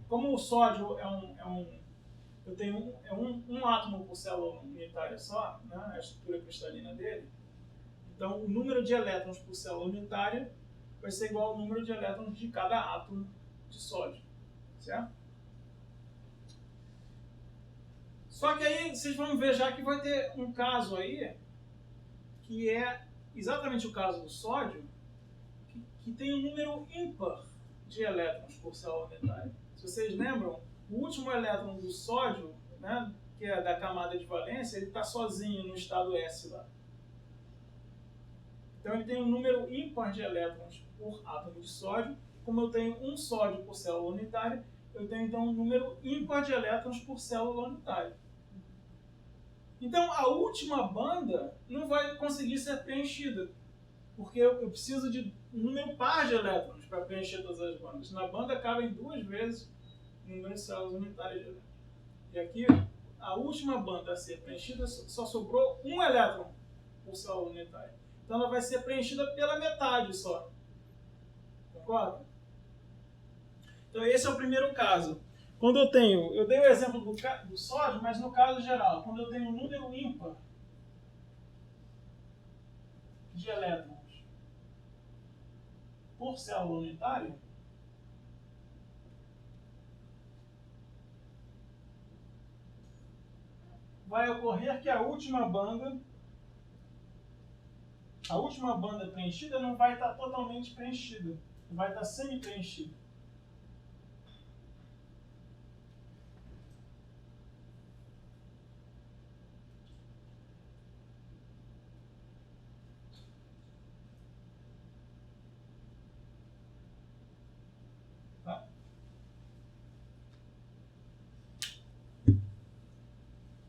Como o sódio eu tenho um átomo por célula unitária só, né, a estrutura cristalina dele, então o número de elétrons por célula unitária vai ser igual ao número de elétrons de cada átomo de sódio, certo? Só que aí vocês vão ver já que vai ter um caso aí, que é exatamente o caso do sódio, que tem um número ímpar de elétrons por célula unitária. Se vocês lembram, o último elétron do sódio, né, que é da camada de valência, ele está sozinho no estado S lá. Então ele tem um número ímpar de elétrons por átomo de sódio. Como eu tenho um sódio por célula unitária, eu tenho então um número ímpar de elétrons por célula unitária. Então a última banda não vai conseguir ser preenchida, porque eu preciso de um número par de elétrons para preencher todas as bandas. Na banda cabem 2 vezes o número de células unitárias de elétrons. E aqui, a última banda a ser preenchida só sobrou um elétron por célula unitária. Então ela vai ser preenchida pela metade só. Concorda? Então esse é o primeiro caso. Quando eu dei o exemplo do sódio, mas no caso geral, quando eu tenho um número ímpar de elétrons por célula unitária, vai ocorrer que a última banda preenchida não vai estar totalmente preenchida, vai estar semi-preenchida.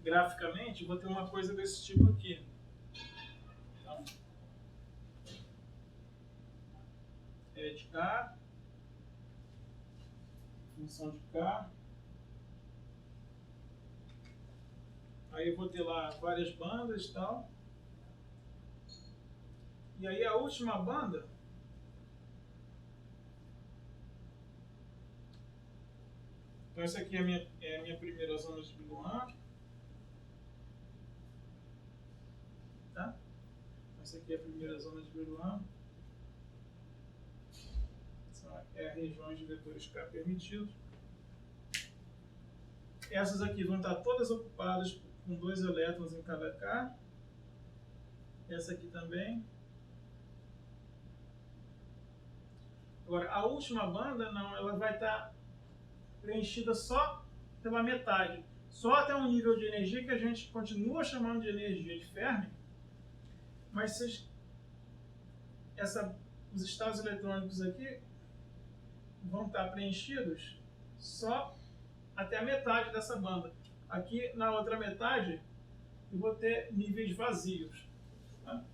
Graficamente, vou ter uma coisa desse tipo aqui. Então, é de K, função de K. Aí eu vou ter lá várias bandas e tal. E aí a última banda então essa aqui é a minha primeira zona de Brillouin. Tá? Essa aqui é a primeira zona de Brillouin. Essa é a região de vetores K permitidos. Essas aqui vão estar todas ocupadas com 2 elétrons em cada K. Essa aqui também. Agora, a última banda, não, ela vai estar preenchida só pela metade. Só até um nível de energia que a gente continua chamando de energia de Fermi. Mas os estados eletrônicos aqui vão estar preenchidos só até a metade dessa banda. Aqui na outra metade eu vou ter níveis vazios. Tá?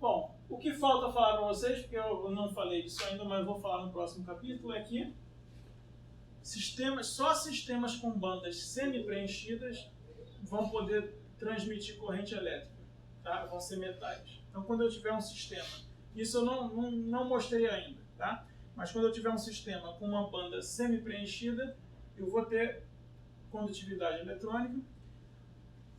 Bom, o que falta falar para vocês, porque eu não falei disso ainda, mas vou falar no próximo capítulo, é que só sistemas com bandas semi-preenchidas vão poder transmitir corrente elétrica, tá? Vão ser metais. Então, quando eu tiver um sistema Isso eu não mostrei ainda, tá? Mas quando eu tiver um sistema com uma banda semi-preenchida, eu vou ter condutividade eletrônica.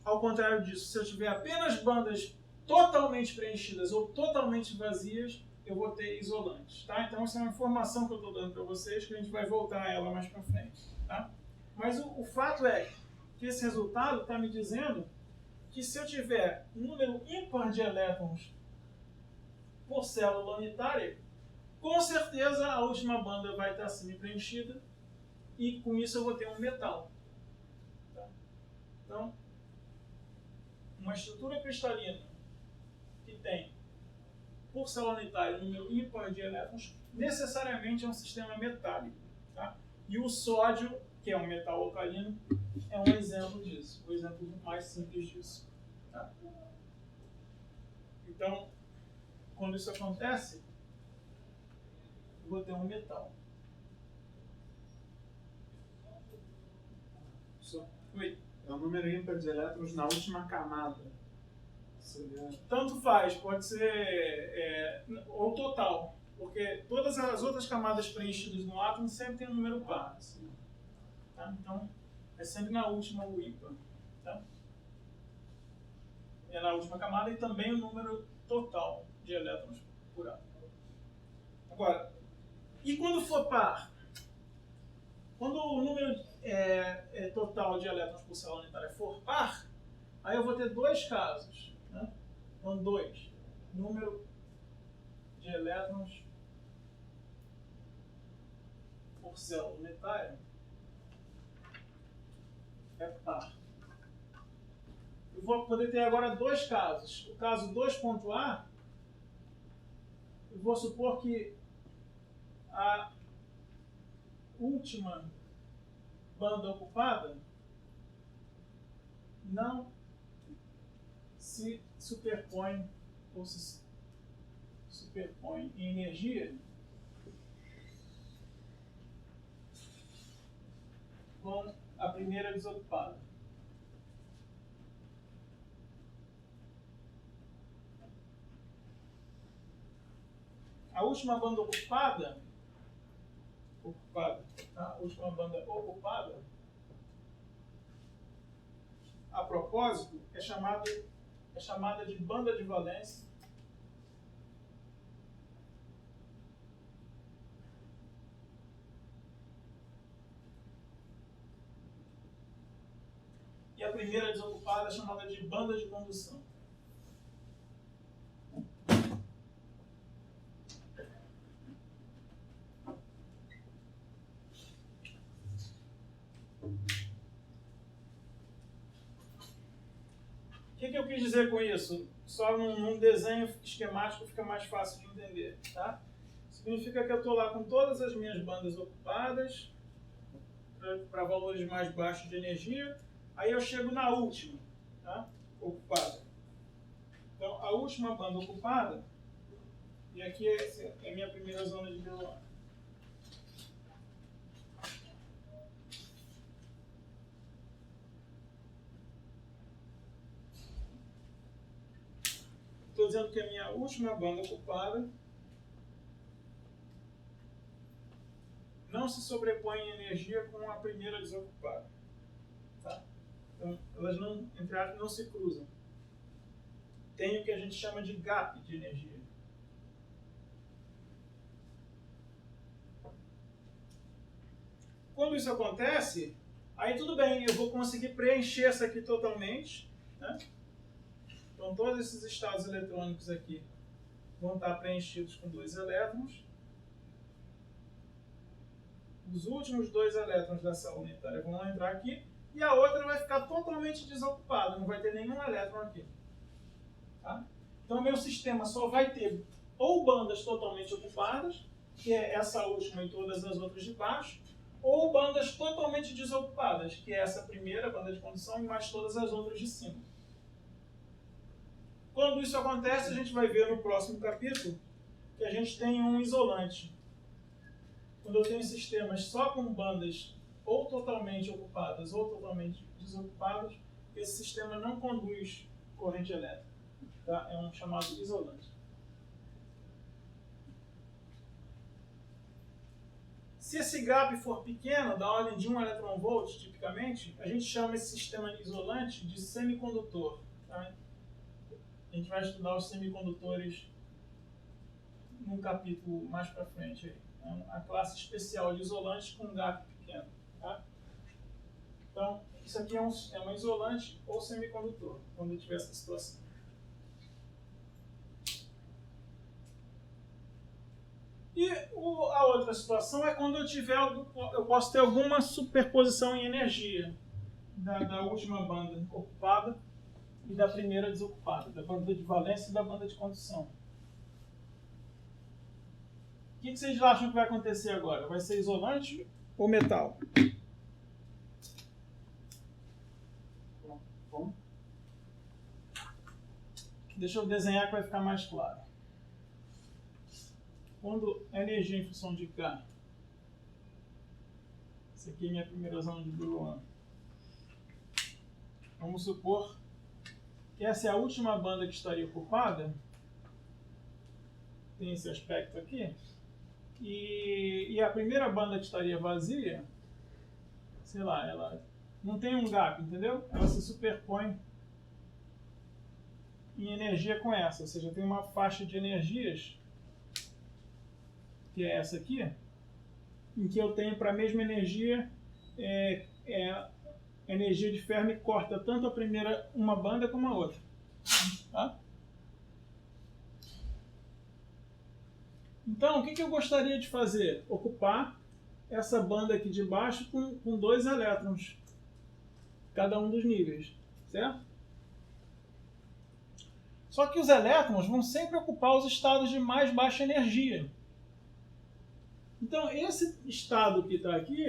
Ao contrário disso, se eu tiver apenas bandas totalmente preenchidas ou totalmente vazias, eu vou ter isolantes, tá? Então essa é uma informação que eu estou dando para vocês, que a gente vai voltar a ela mais para frente, tá? Mas o fato é que esse resultado está me dizendo que se eu tiver um número ímpar de elétrons por célula unitária, com certeza a última banda vai estar semi-preenchida e com isso eu vou ter um metal. Tá? Então, uma estrutura cristalina que tem por célula unitária número ímpar de elétrons necessariamente é um sistema metálico. Tá? E o sódio, que é um metal alcalino, é um exemplo disso, o exemplo mais simples disso. Tá? Então, quando isso acontece, eu vou ter um metal. Oi. É o número ímpar de elétrons na última camada. Seria... Tanto faz, pode ser ou total, porque todas as outras camadas preenchidas no átomo sempre tem um número par. Tá? Então, é sempre na última o ímpar. Tá? É na última camada e também o número total de elétrons por átomo. Agora, e quando for par? Quando o número total de elétrons por célula unitária for par, aí eu vou ter dois casos. Né? Então, 2. Número de elétrons por célula unitária é par. Eu vou poder ter agora dois casos. O caso 2.A, eu vou supor que a última banda ocupada não se superpõe ou se superpõe em energia com a primeira desocupada. A última banda ocupada, tá? A última banda ocupada, a propósito, é chamada de banda de valência. E a primeira desocupada é chamada de banda de condução. O que eu quis dizer com isso? Só num desenho esquemático fica mais fácil de entender. Tá? Significa que eu estou lá com todas as minhas bandas ocupadas, para valores mais baixos de energia, aí eu chego na última, tá? Ocupada. Então, a última banda ocupada, e aqui é a minha primeira zona de Brillouin. Estou dizendo que a minha última banda ocupada não se sobrepõe em energia com a primeira desocupada. Tá? Então, elas não, entre aspas, não se cruzam. Tem o que a gente chama de gap de energia. Quando isso acontece, aí tudo bem, eu vou conseguir preencher essa aqui totalmente. Né? Então, todos esses estados eletrônicos aqui vão estar preenchidos com 2 elétrons. Os últimos 2 elétrons da célula unitária vão entrar aqui e a outra vai ficar totalmente desocupada, não vai ter nenhum elétron aqui. Tá? Então, meu sistema só vai ter ou bandas totalmente ocupadas, que é essa última e todas as outras de baixo, ou bandas totalmente desocupadas, que é essa primeira banda de condução e mais todas as outras de cima. Quando isso acontece, a gente vai ver no próximo capítulo que a gente tem um isolante. Quando eu tenho sistemas só com bandas ou totalmente ocupadas ou totalmente desocupadas, esse sistema não conduz corrente elétrica. Tá? É um chamado isolante. Se esse gap for pequeno, da ordem de 1 electron-volt, tipicamente, a gente chama esse sistema isolante de semicondutor. Tá? A gente vai estudar os semicondutores num capítulo mais para frente. Aí. A classe especial de isolantes com gap pequeno. Tá? Então, isso aqui é um sistema isolante ou semicondutor, quando eu tiver essa situação. E a outra situação é quando eu posso ter alguma superposição em energia da última banda ocupada e da primeira desocupada, da banda de valência e da banda de condução. O que vocês acham que vai acontecer agora? Vai ser isolante ou metal? Bom, Deixa eu desenhar que vai ficar mais claro. Quando a energia em função de K, essa aqui é a minha primeira zona de Brillouin. Vamos supor que essa é a última banda que estaria ocupada. Tem esse aspecto aqui. E a primeira banda que estaria vazia, sei lá, ela não tem um gap, entendeu? Ela se superpõe em energia com essa, ou seja, tem uma faixa de energias, que é essa aqui, em que eu tenho para a mesma energia, a energia de Fermi corta tanto a primeira uma banda como a outra. Tá? Então, o que eu gostaria de fazer? Ocupar essa banda aqui de baixo com 2 elétrons, cada um dos níveis, certo? Só que os elétrons vão sempre ocupar os estados de mais baixa energia. Então, esse estado que está aqui,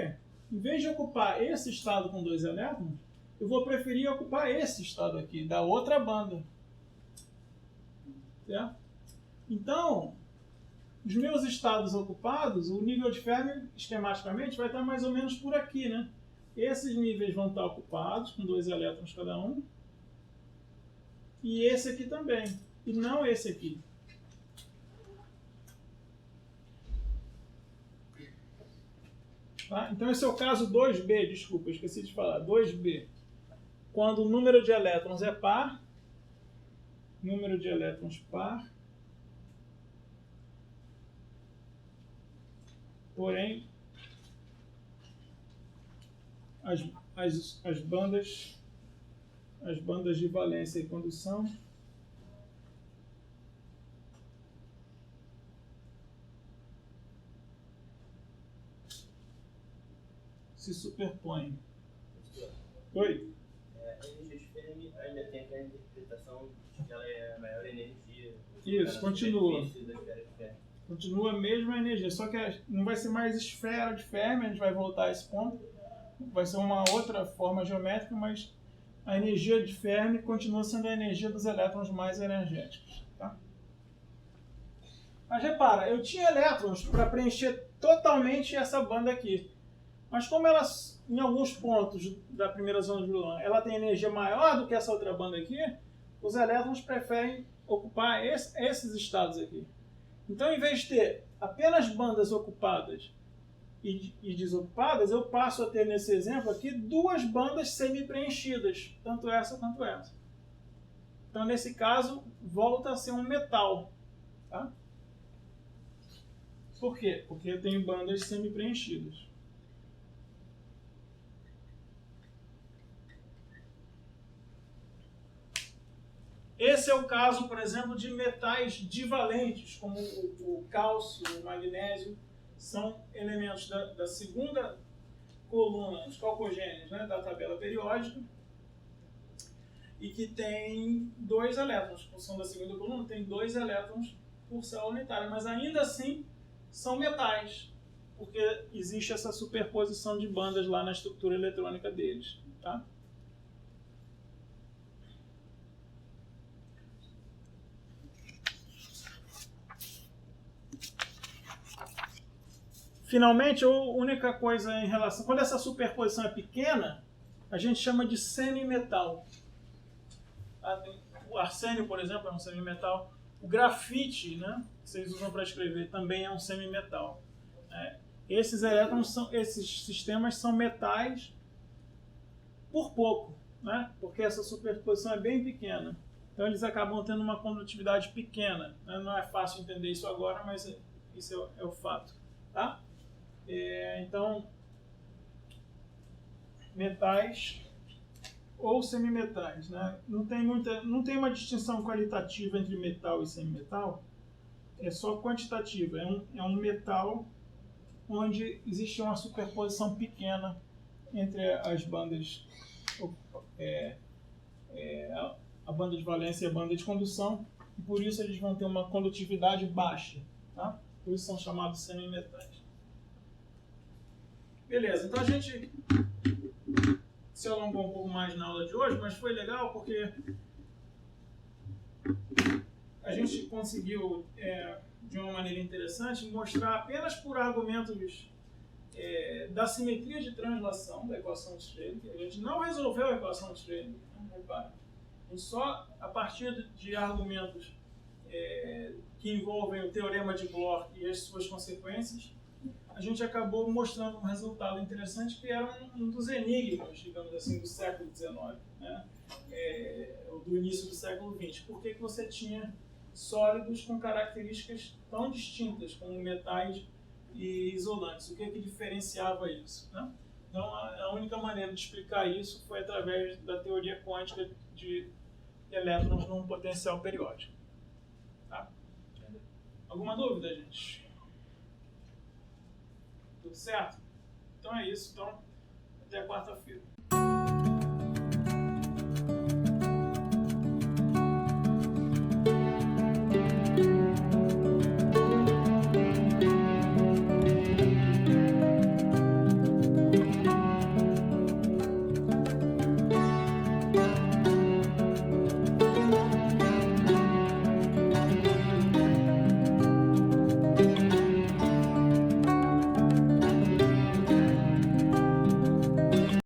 em vez de ocupar esse estado com 2 elétrons, eu vou preferir ocupar esse estado aqui, da outra banda. Certo? Então, os meus estados ocupados, o nível de Fermi, esquematicamente, vai estar mais ou menos por aqui, né? Esses níveis vão estar ocupados, com 2 elétrons cada um. E esse aqui também. E não esse aqui. Tá? Então esse é o caso 2B, desculpa, esqueci de falar. 2B. Quando o número de elétrons é par, número de elétrons par, porém as bandas de valência e condução se superpõem. Oi? A energia de Fermi ainda tem aquela interpretação de que ela é a maior energia. Isso, continua. Da esfera de Fermi. Continua a mesma energia, só que não vai ser mais esfera de Fermi, a gente vai voltar a esse ponto. Vai ser uma outra forma geométrica, mas a energia de Fermi continua sendo a energia dos elétrons mais energéticos. Tá? Mas repara, eu tinha elétrons para preencher totalmente essa banda aqui. Mas como ela, em alguns pontos da primeira zona de Brillouin, ela tem energia maior do que essa outra banda aqui, os elétrons preferem ocupar esses estados aqui. Então, em vez de ter apenas bandas ocupadas e desocupadas, eu passo a ter, nesse exemplo aqui, 2 bandas semi-preenchidas, tanto essa quanto essa. Então, nesse caso, volta a ser um metal. Tá? Por quê? Porque eu tenho bandas semi-preenchidas. Esse é o caso, por exemplo, de metais divalentes, como o cálcio, o magnésio, são elementos da segunda coluna, os calcogênios, né, da tabela periódica, e que tem 2 elétrons. A função da segunda coluna tem 2 elétrons por célula unitária, mas ainda assim são metais, porque existe essa superposição de bandas lá na estrutura eletrônica deles. Tá? Finalmente, a única coisa em relação... Quando essa superposição é pequena, a gente chama de semimetal. O arsênio, por exemplo, é um semimetal. O grafite, né, que vocês usam para escrever, também é um semimetal. esses elétrons esses sistemas são metais por pouco, né? Porque essa superposição é bem pequena. Então eles acabam tendo uma condutividade pequena, né? Não é fácil entender isso agora, mas isso é o fato, tá? Então, metais ou semimetais, né? Não tem uma distinção qualitativa entre metal e semimetal, é só quantitativa. É um metal onde existe uma superposição pequena entre as bandas, a banda de valência e a banda de condução, e por isso eles vão ter uma condutividade baixa, tá? Por isso são chamados semimetais. Beleza, então a gente se alongou um pouco mais na aula de hoje, mas foi legal porque a gente conseguiu, de uma maneira interessante, mostrar apenas por argumentos da simetria de translação da equação de Schrödinger. A gente não resolveu a equação de Schrödinger, né? Repara. A gente só, a partir de argumentos que envolvem o teorema de Bloch e as suas consequências, a gente acabou mostrando um resultado interessante que era um dos enigmas, digamos assim, do século XIX, né? Do início do século XX. Por que você tinha sólidos com características tão distintas, como metais e isolantes? O que diferenciava isso, né? Então, a única maneira de explicar isso foi através da teoria quântica de elétrons num potencial periódico. Tá? Alguma dúvida, gente? Tudo certo? Então é isso. Então, até quarta-feira.